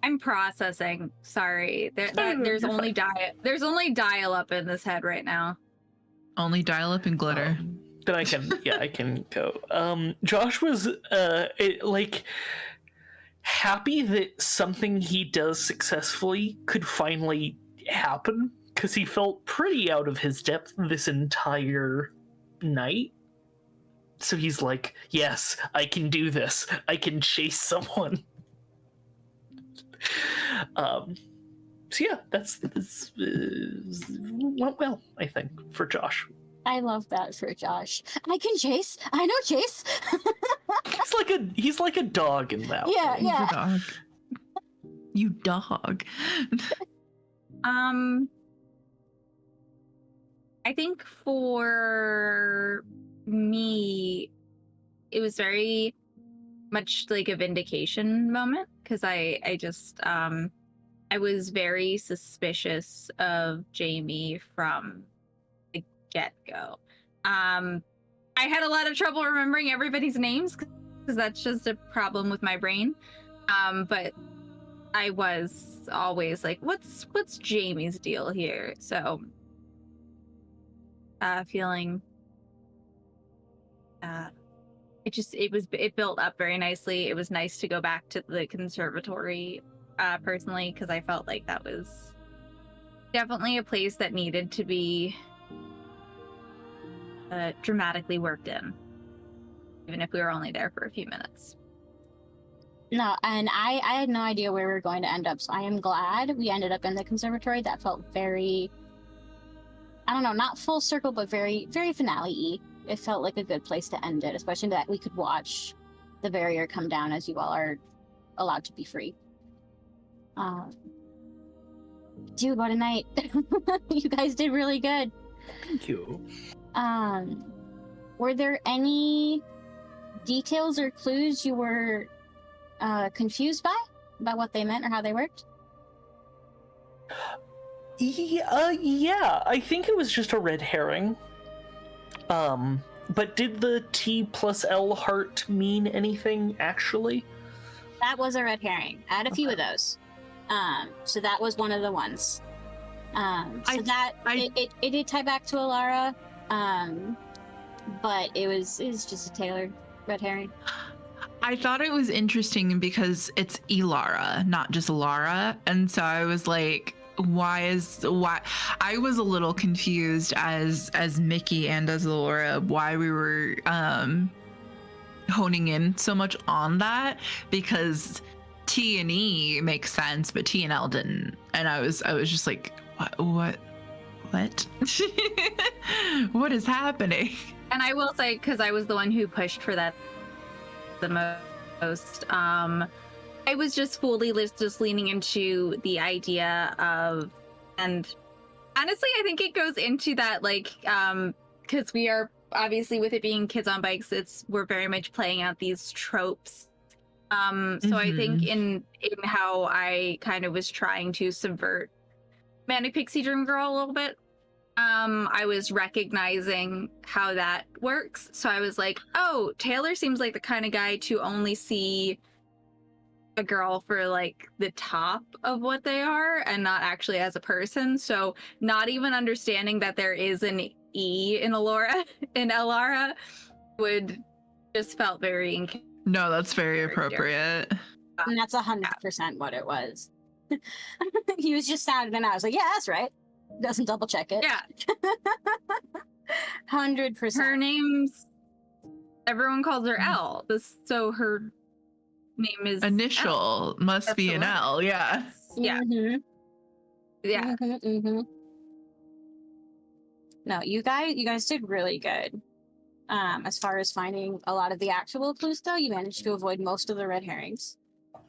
I'm processing. Sorry, there's only dial up in this head right now. Only dial up and glitter. Then I can go. Josh was happy that something he does successfully could finally happen because he felt pretty out of his depth this entire night. So he's like, yes, I can do this. I can chase someone. So yeah, that's went well, I think, for Josh. I love that for Josh. I can chase. I know chase. He's like a dog in that. Yeah, way. yeah. He's a dog. You dog. I think for me, it was very much like a vindication moment, because I just I was very suspicious of Jamie from the get-go. I had a lot of trouble remembering everybody's names because that's just a problem with my brain. But I was always like, what's Jamie's deal here? So feeling it built up very nicely. It was nice to go back to the conservatory personally, because I felt like that was definitely a place that needed to be dramatically worked in, even if we were only there for a few minutes. No, and I had no idea where we were going to end up, so I am glad we ended up in the conservatory. That felt very, I don't know, not full circle, but very, very finale-y. It felt like a good place to end it, especially that we could watch the barrier come down as you all are allowed to be free. Dude, what a night. You guys did really good. Thank you. Were there any details or clues you were confused by about what they meant or how they worked? Yeah, I think it was just a red herring. But did the T plus L heart mean anything, actually? That was a red herring. I had a few of those. So that was one of the ones. It did tie back to Allorah, but it was just a tailored red herring. I thought it was interesting because it's Allorah, not just Allorah, and so I was like, why I was a little confused as Mikki and as Allorah why we were honing in so much on that, because T and E makes sense, but T and L didn't, and I was just like, what what is happening? And I will say, because I was the one who pushed for that the most, I was just fully just leaning into the idea of, and honestly, I think it goes into that, like, because we are obviously, with it being kids on bikes, we're very much playing out these tropes. So I think in how I kind of was trying to subvert Manic Pixie Dream Girl a little bit, I was recognizing how that works. So I was like, oh, Taylor seems like the kind of guy to only see a girl for like the top of what they are and not actually as a person. So not even understanding that there is an E in Allorah would just felt very No, that's very appropriate. And that's 100% what it was. He was just sounding and I was like, yeah, that's right. Doesn't double check it. Yeah. 100%. Her name's, everyone calls her L. So her name is Initial L. must That's be the an one. L, yeah. Yeah. Mm-hmm. Yeah. Mm-hmm, mm-hmm. No, you guys did really good. As far as finding a lot of the actual clues, though, you managed to avoid most of the red herrings.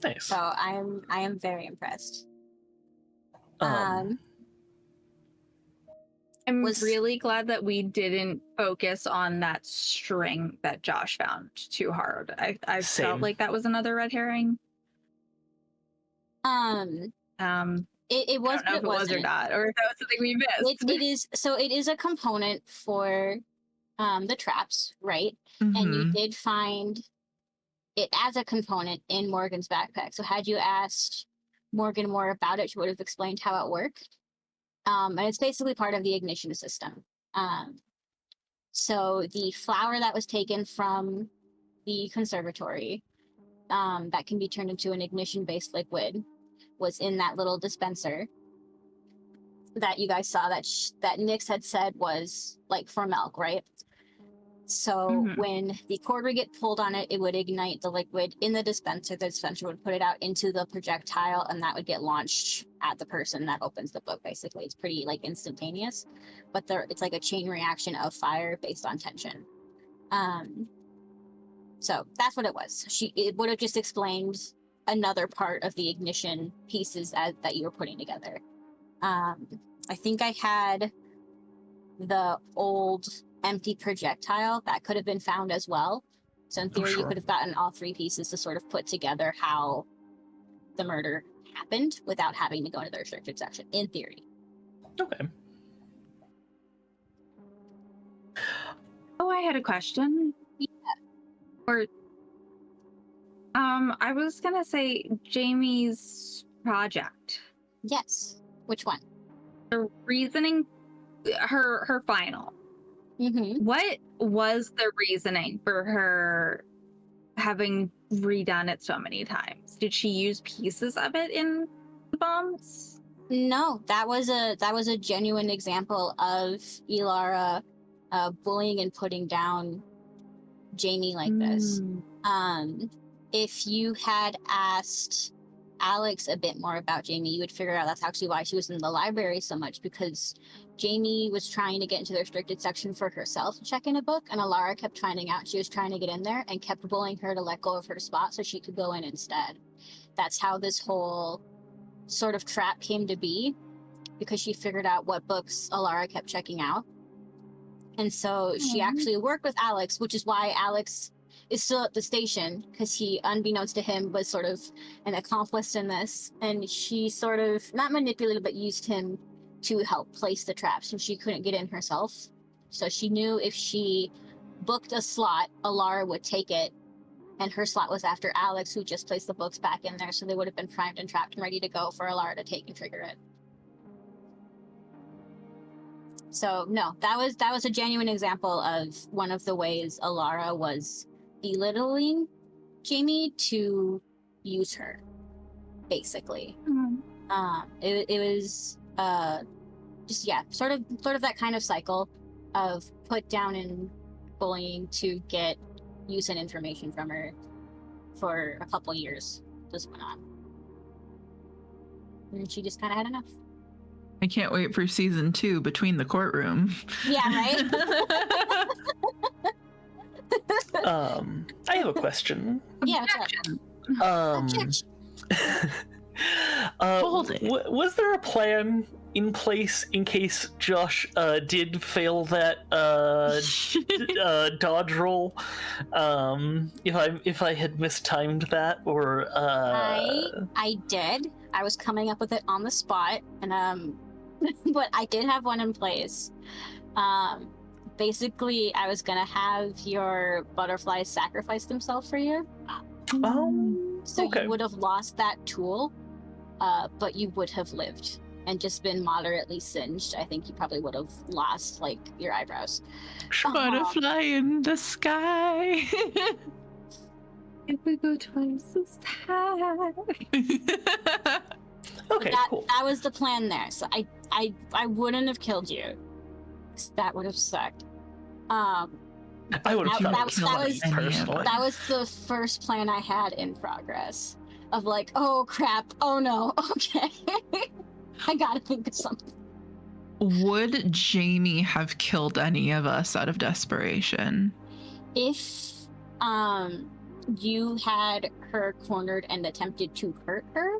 Nice. So I am very impressed. I'm Was- really glad that we didn't focus on that string that Josh found too hard. I Same. felt like that was another red herring. It was, I don't know but if it it was or wasn't. not, or if that was something we missed. It is. So it is a component for the traps, right? And you Mhm. did find it as a component in Morgan's backpack. So had you asked Morgan more about it, she would have explained how it worked. And it's basically part of the ignition system. So the flour that was taken from the conservatory, that can be turned into an ignition-based liquid, was in that little dispenser that you guys saw that Nyx had said was like for milk, right? So when the cord would get pulled on it, it would ignite the liquid in the dispenser. The dispenser would put it out into the projectile, and that would get launched at the person that opens the book. Basically, it's pretty like instantaneous, but it's like a chain reaction of fire based on tension. So that's what it was. It would have just explained another part of the ignition pieces that you were putting together. I think I had the old empty projectile that could have been found as well. So in theory, you sure. could have gotten all 3 pieces to sort of put together how the murder happened without having to go into the restricted section, in theory. Okay. Oh, I had a question. Yeah. Or, I was gonna say Jamie's project. Yes. Which one? The reasoning, her final. Mm-hmm. What was the reasoning for her having redone it so many times? Did she use pieces of it in the bombs? No, that was a genuine example of Allorah bullying and putting down Jamie like this. If you had asked Alex a bit more about Jamie, you would figure out that's actually why she was in the library so much, because Jamie was trying to get into the restricted section for herself to check in a book, and Allorah kept finding out she was trying to get in there and kept bullying her to let go of her spot so she could go in instead. That's how this whole sort of trap came to be, because she figured out what books Allorah kept checking out. And so she actually worked with Alex, which is why Alex is still at the station, because he, unbeknownst to him, was sort of an accomplice in this. And she sort of, not manipulated, but used him to help place the traps since she couldn't get in herself. So she knew if she booked a slot, Allorah would take it. And her slot was after Alex, who just placed the books back in there. So they would have been primed and trapped and ready to go for Allorah to take and trigger it. So no, that was a genuine example of one of the ways Allorah was belittling Jamie to use her, basically. It was just sort of that kind of cycle of put down and bullying to get use and information from her for a couple years. Just went on, and she just kind of had enough. I can't wait for season 2 between the courtroom. Yeah, right. I have a question. Yeah. Was there a plan in place in case Josh did fail that dodge roll? If I had mistimed that, or I did. I was coming up with it on the spot, and but I did have one in place. Basically, I was gonna have your butterflies sacrifice themselves for you. So okay. You would have lost that tool, but you would have lived and just been moderately singed. I think you probably would have lost, like, your eyebrows. Butterfly in the sky. If we go twice as high. Okay, cool. That was the plan there. So I wouldn't have killed you. That would have sucked. I would have personally. That was the first plan I had in progress. Of like, oh crap, oh no, okay. I gotta think of something. Would Jamie have killed any of us out of desperation? If you had her cornered and attempted to hurt her,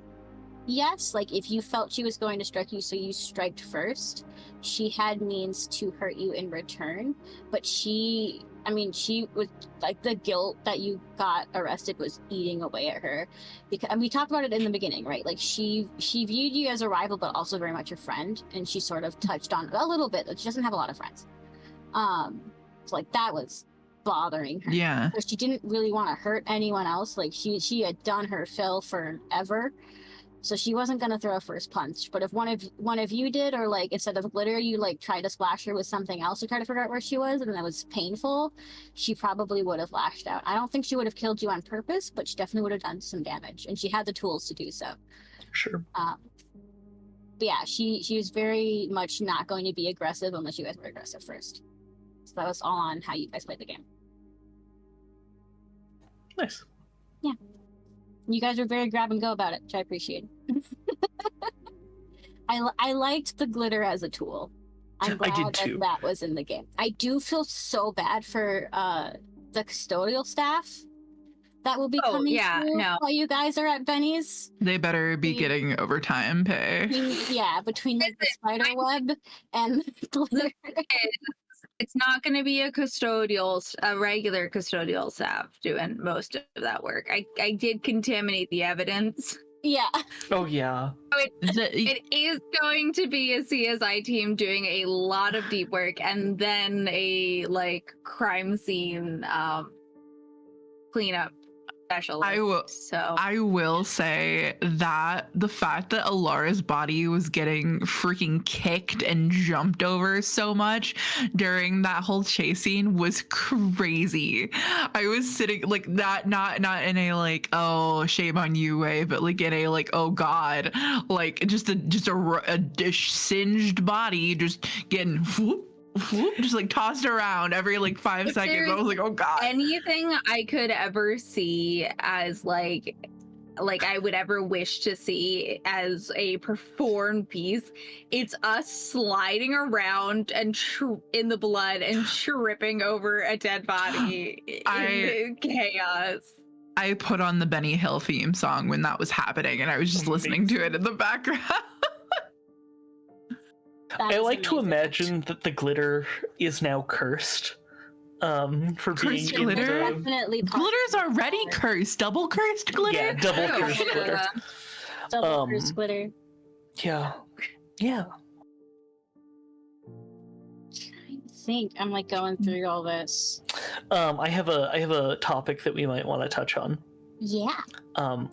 yes. Like, if you felt she was going to strike you, so you striked first, she had means to hurt you in return. But she was, like, the guilt that you got arrested was eating away at her. Because, and we talked about it in the beginning, right? Like, she viewed you as a rival, but also very much a friend. And she sort of touched on it a little bit. Like, she doesn't have a lot of friends. So, like, that was bothering her. Yeah. So she didn't really want to hurt anyone else. Like, she had done her fill forever. So she wasn't gonna throw a first punch. But if one of you did, or, like, instead of glitter, you, like, tried to splash her with something else to try to figure out where she was, and that was painful, she probably would have lashed out. I don't think she would have killed you on purpose, but she definitely would have done some damage, and she had the tools to do so. Sure. But yeah, she was very much not going to be aggressive unless you guys were aggressive first. So that was all on how you guys played the game. Nice. Yeah. You guys were very grab and go about it, which I appreciate. I liked the glitter as a tool. I'm glad I did too. that was in the game. I do feel so bad for the custodial staff that will be coming through while you guys are at Benny's. They better be getting overtime pay. Between like, the spider web and the glitter. It's not going to be a regular custodial staff doing most of that work. I did contaminate the evidence. Yeah. Oh yeah. It is going to be a CSI team doing a lot of deep work and then a crime scene cleanup specialist. I will say that the fact that Allorah's body was getting freaking kicked and jumped over so much during that whole chase scene was crazy. I was sitting like that, not in a oh shame on you way, but in a oh god, just a singed body just getting whoop, whoop, just tossed around every 5 seconds. I was like, oh god. Anything I could ever see as I would ever wish to see as a performed piece, it's us sliding around and in the blood and tripping over a dead body in chaos. I put on the Benny Hill theme song when that was happening, and I was just listening to it in the background. I like to imagine that the glitter is now cursed. For being Cursed glitter? Definitely Glitter's already cursed. Double cursed glitter? Yeah, double cursed glitter. double cursed glitter. Yeah. Yeah. I think I'm going through all this. I have a topic that we might want to touch on. Yeah.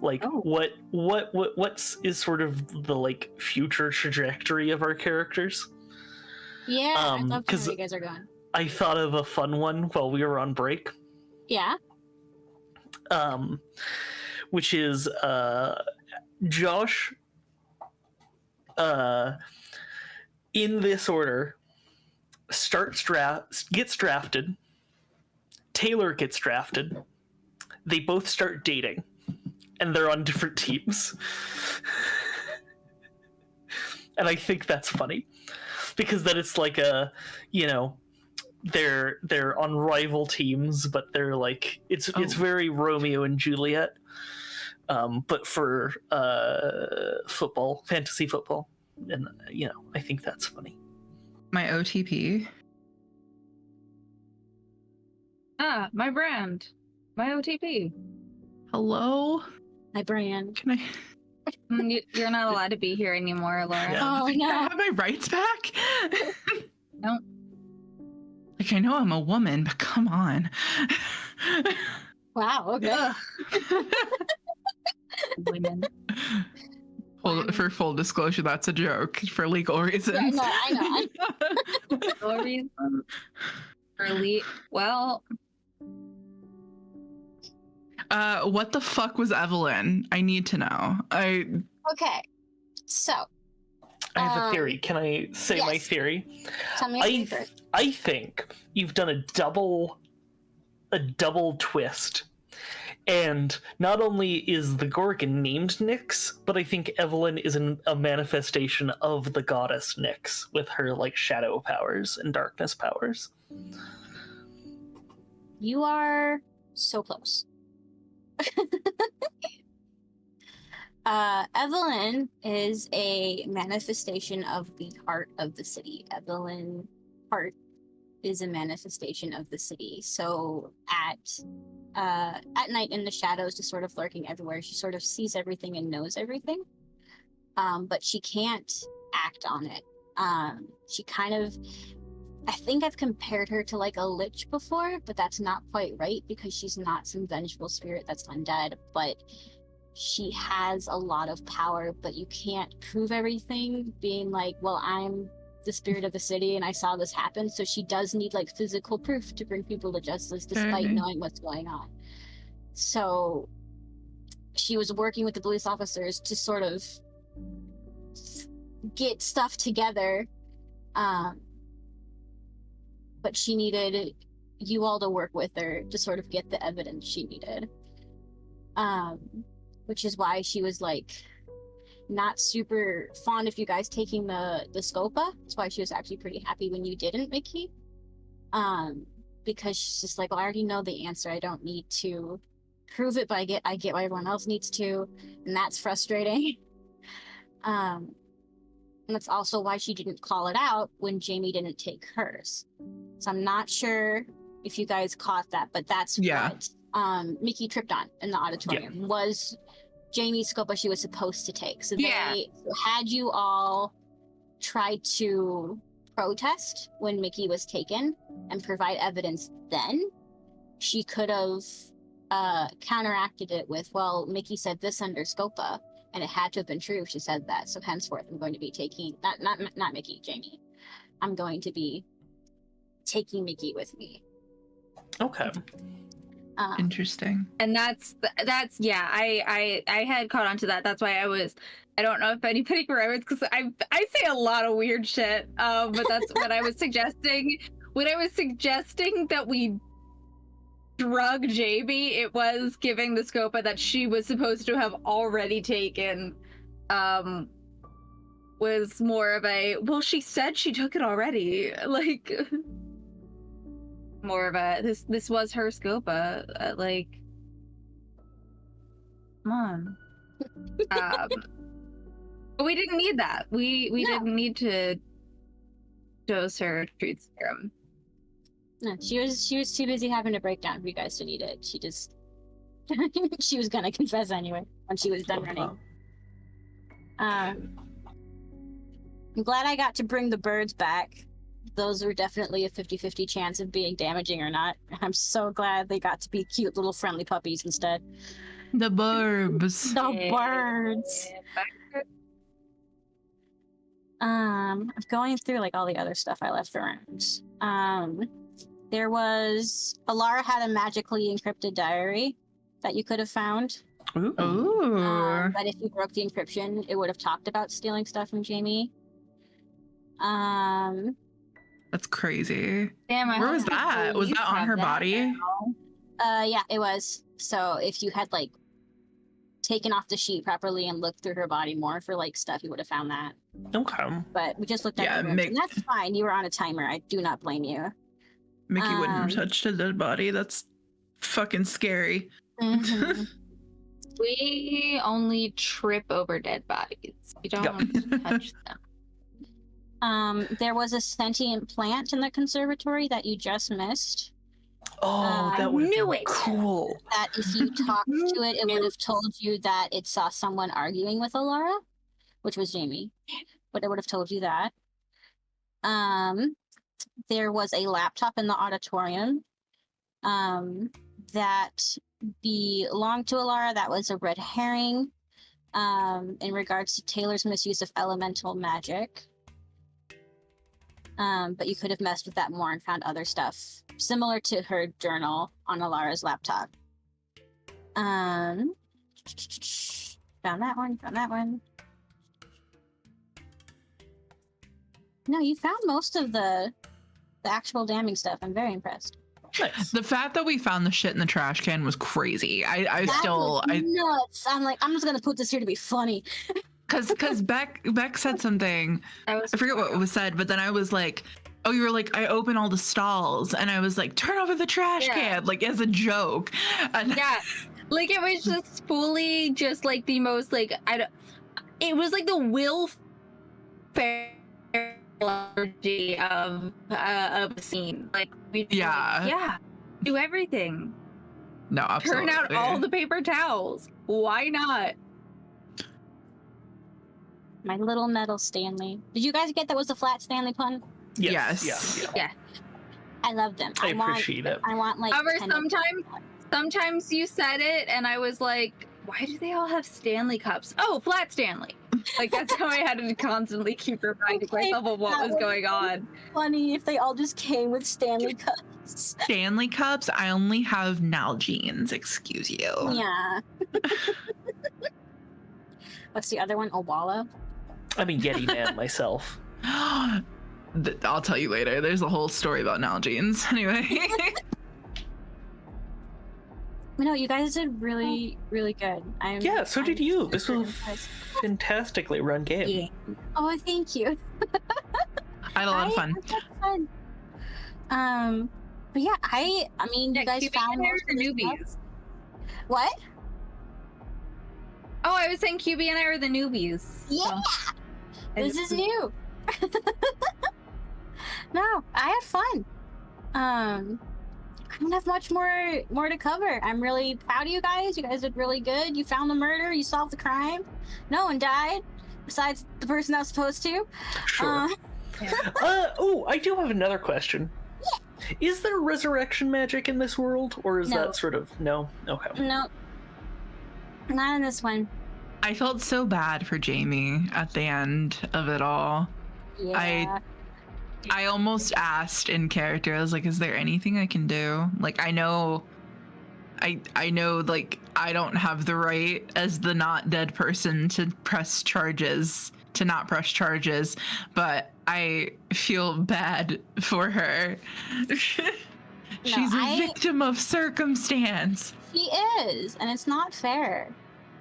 What's sort of the future trajectory of our characters? Yeah, I'd love to know 'cause where you guys are going. I thought of a fun one while we were on break. Yeah. Which is Josh in this order gets drafted. Taylor gets drafted. They both start dating, and they're on different teams. And I think that's funny, because then it's they're on rival teams, but they're it's very Romeo and Juliet, but for football, fantasy football, and I think that's funny. My OTP. My brand. My OTP. Hello? My brand. Can I? You're not allowed to be here anymore, Laura. Yeah. Oh Can I no. have my rights back? No. I know I'm a woman, but come on. Wow. Okay. Women. For full disclosure, that's a joke for legal reasons. Yeah, I know. No reason. Well, What the fuck was Evelyn? I need to know. Okay. So. I have a theory. Can I say my yes. theory? Tell me what you think. I think you've done a double twist. And not only is the Gorgon named Nyx, but I think Evelyn is a manifestation of the goddess Nyx with her shadow powers and darkness powers. You are so close. Evelyn is a manifestation of the heart of the city. Evelyn heart is a manifestation of the city. So at night in the shadows, just sort of lurking everywhere, she sort of sees everything and knows everything. But she can't act on it. She kind of, I think I've compared her to a lich before, but that's not quite right because she's not some vengeful spirit that's undead, but she has a lot of power, but you can't prove everything being well, I'm the spirit of the city and I saw this happen. So she does need physical proof to bring people to justice despite knowing what's going on. So she was working with the police officers to sort of get stuff together. But she needed you all to work with her to sort of get the evidence she needed. Which is why she was not super fond of you guys taking the Scopa. That's why she was actually pretty happy when you didn't, Mikki. Because she's just well, I already know the answer. I don't need to prove it, but I get why everyone else needs to, and that's frustrating. And that's also why she didn't call it out when Jamie didn't take hers. So I'm not sure if you guys caught that, but that's what Mikki tripped on in the auditorium was Jamie's scopa she was supposed to take. So they had you all tried to protest when Mikki was taken and provide evidence then, she could have counteracted it with, well, Mikki said this under scopa, and it had to have been true if she said that. So henceforth, I'm going to be taking not Mikki, Jamie. I'm going to be taking Mikki with me. Okay. Interesting. And that's I had caught on to that. That's why I don't know if anybody remembers, because I say a lot of weird shit. But that's what I was suggesting. When I was suggesting that we drug Jamie, it was giving the scopa that she was supposed to have already taken. Was more of a, well, she said she took it already. Like, more of a, this was her scopa. Like, come on. But we didn't need that. We didn't need to dose her truth serum. No, she was too busy having a breakdown for you guys to need it. She just she was gonna confess anyway when she was done running. I'm glad I got to bring the birds back. Those were definitely a 50-50 chance of being damaging or not. I'm so glad they got to be cute little friendly puppies instead. The burbs. The birds. I'm going through like all the other stuff I left around. There was Allorah had a magically encrypted diary that you could have found. Ooh. But if you broke the encryption, it would have talked about stealing stuff from Jamie. That's crazy. Damn, Where was that? Was that on her body? Yeah, it was. So if you had like taken off the sheet properly and looked through her body more for like stuff, you would have found that. Okay. But we just looked at her rooms, and that's fine. You were on a timer. I do not blame you. Mikki wouldn't have touched a dead body. That's fucking scary. Mm-hmm. We only trip over dead bodies. We don't touch them. There was a sentient plant in the conservatory that you just missed. Oh, that would be cool. That if you talked to it, it would have told you that it saw someone arguing with Allorah, which was Jamie. But it would have told you that. There was a laptop in the auditorium that belonged to Allorah. That was a red herring in regards to Taylor's misuse of elemental magic. But you could have messed with that more and found other stuff similar to her journal on Allorah's laptop. Found that one. No, you found most of the actual damning stuff. I'm very impressed. Nice. The fact that we found the shit in the trash can was crazy. I nuts. I'm like, I'm just gonna put this here to be funny. Because Beck said something. I forget what was said, but then I was like, oh, you were like, I open all the stalls, and I was like, turn over the trash can, like as a joke. And yeah, like it was just fully just like the most like it was like the Will Ferrell energy of a scene. Like we do everything. No, absolutely. Turn out all the paper towels. Why not? My little metal Stanley. Did you guys get that was a flat Stanley pun? Yes. Yeah. I love them. I appreciate it. I want like. However, sometimes you said it, and I was like, "Why do they all have Stanley cups?" Oh, flat Stanley. Like that's how I had to constantly keep reminding myself of what was going on. Funny if they all just came with Stanley cups. Stanley cups. I only have Nalgene's. Excuse you. Yeah. What's the other one? Owala? I'm a Yeti man myself. I'll tell you later. There's a whole story about Nalgene's. Anyway. No, you guys did really, really good. So did you. This was a fantastically run game. Yeah. Oh, thank you. I had a lot of fun. But yeah, I mean, you guys found most of the newbies. What? Oh, I was saying QB and I are the newbies. Yeah. This is new. No, I had fun. I don't have much more to cover. I'm really proud of you guys. You guys did really good. You found the murder. You solved the crime. No one died, besides the person that was supposed to. Sure. Oh, I do have another question. Yeah. Is there resurrection magic in this world, or is that sort of no? Okay. No, not in this one. I felt so bad for Jamie at the end of it all. Yeah. I almost asked in character, I was like, is there anything I can do? Like, I know like I don't have the right as the not dead person to not press charges, but I feel bad for her. She's a victim of circumstance. She is, and it's not fair.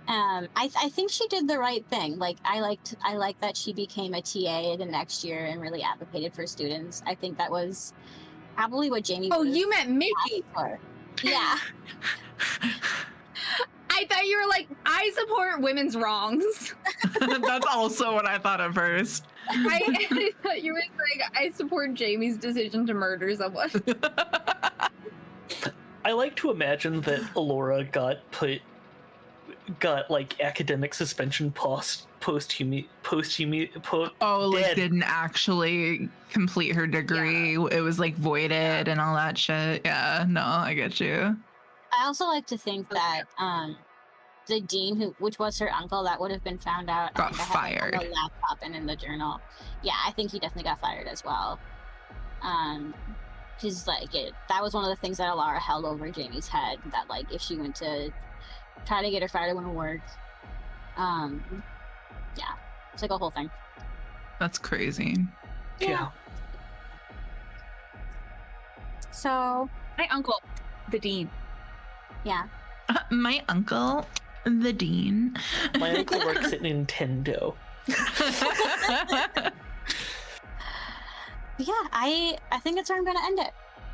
I think she did the right thing. Like I like that she became a TA the next year and really advocated for students. I think that was probably what Jamie. Oh, you meant Mikki. Yeah. I thought you were like, I support women's wrongs. That's also what I thought at first. I thought you were like, I support Jamie's decision to murder someone. I like to imagine that Allorah got like academic suspension didn't actually complete her degree. Yeah. It was like voided and all that shit. Yeah, no, I get you. I also like to think that the dean, which was her uncle, that would have been found out, got fired. On the laptop and in the journal. Yeah, I think he definitely got fired as well. Because like that was one of the things that Allorah held over Jamie's head. That like if she went to try to get her fired, it wouldn't work. Yeah, it's like a whole thing. That's crazy. Yeah. So my uncle, the dean. Yeah. My uncle, the dean. My uncle works at Nintendo. Yeah, I think that's where I'm gonna end it.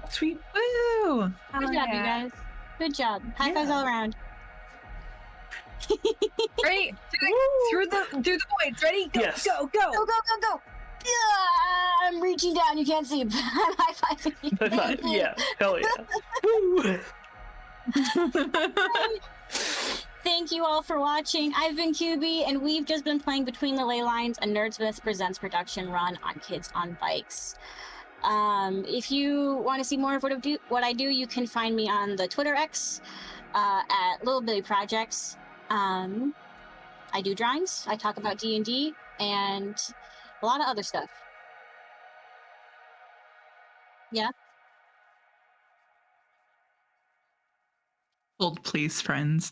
Sweet. Woo! Good job, you guys. Good job. High fives all around. Ready? Through the voids. Ready? Go, yes. Go. Yeah, I'm reaching down. You can't see. I'm high-fiving you. High five. Yeah. Hell yeah. Woo! Thank you all for watching. I've been QB, and we've just been playing Between the Ley Lines, a Nerdsmith Presents production run on Kids on Bikes. If you want to see more of what I do, you can find me on the Twitter X at Little Billy Projects. I do drawings. I talk about D&D and a lot of other stuff. Yeah. Hold please, friends.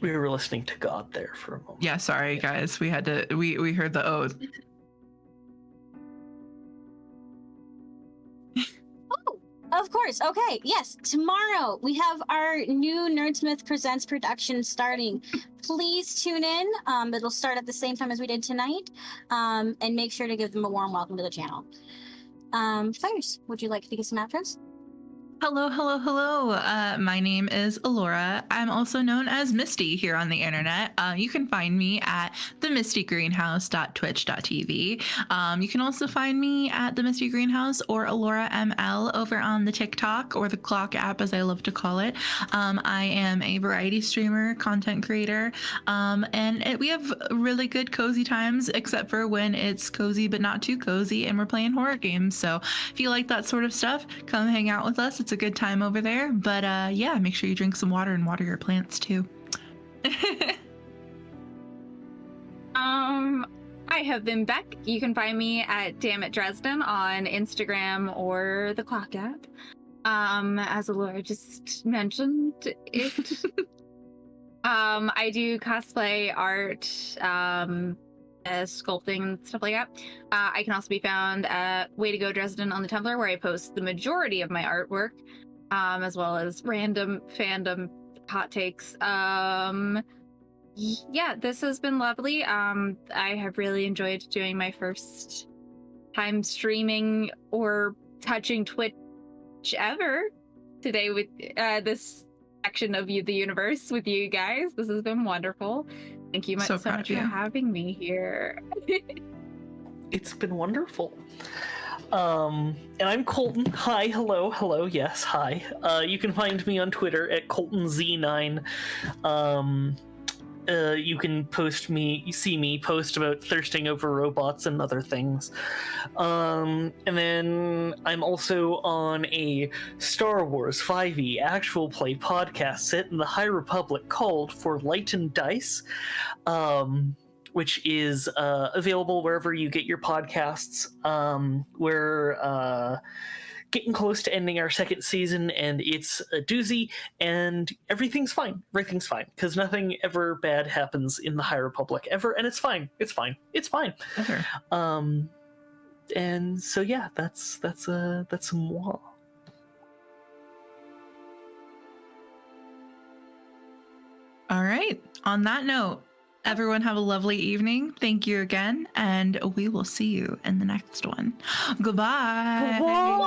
We were listening to God there for a moment. Yeah, sorry guys. We had to we heard the oath. Of course. Okay. Yes. Tomorrow we have our new Nerdsmith Presents production starting. Please tune in. It'll start at the same time as we did tonight. And make sure to give them a warm welcome to the channel. Fires, would you like to give some outros? Hello. My name is Allorah. I'm also known as Misty here on the internet. You can find me at themistygreenhouse.twitch.tv. You can also find me at the Misty Greenhouse or Allorah ML over on the TikTok or the Clock app, as I love to call it. I am a variety streamer, content creator, and we have really good cozy times, except for when it's cozy but not too cozy, and we're playing horror games. So if you like that sort of stuff, come hang out with us. It's a good time over there. But yeah, make sure you drink some water and water your plants too. I have been Beck. You can find me at Dammit Dresden on Instagram or the Clock app. As Allorah just mentioned it. I do cosplay, art, sculpting and stuff like that. I can also be found at Way to Go Dresden on the Tumblr, where I post the majority of my artwork, as well as random fandom hot takes. Yeah, this has been lovely. I have really enjoyed doing my first time streaming or touching Twitch ever today with this section of the universe with you guys. This has been wonderful. Thank you So so proud much of for you. having me here. It's been wonderful. And I'm Colton. Hi, hello, yes, hi. You can find me on Twitter at ColtonZ9. You can see me post about thirsting over robots and other things. And then I'm also on a Star Wars 5e actual play podcast set in the High Republic called For Light and Dice, which is available wherever you get your podcasts. We're getting close to ending our second season, and it's a doozy, and everything's fine, because nothing ever bad happens in the High Republic ever, and it's fine. Sure. And so yeah, that's moi. All right. On that note, everyone have a lovely evening. Thank you again, and we will see you in the next one. Goodbye. Bye.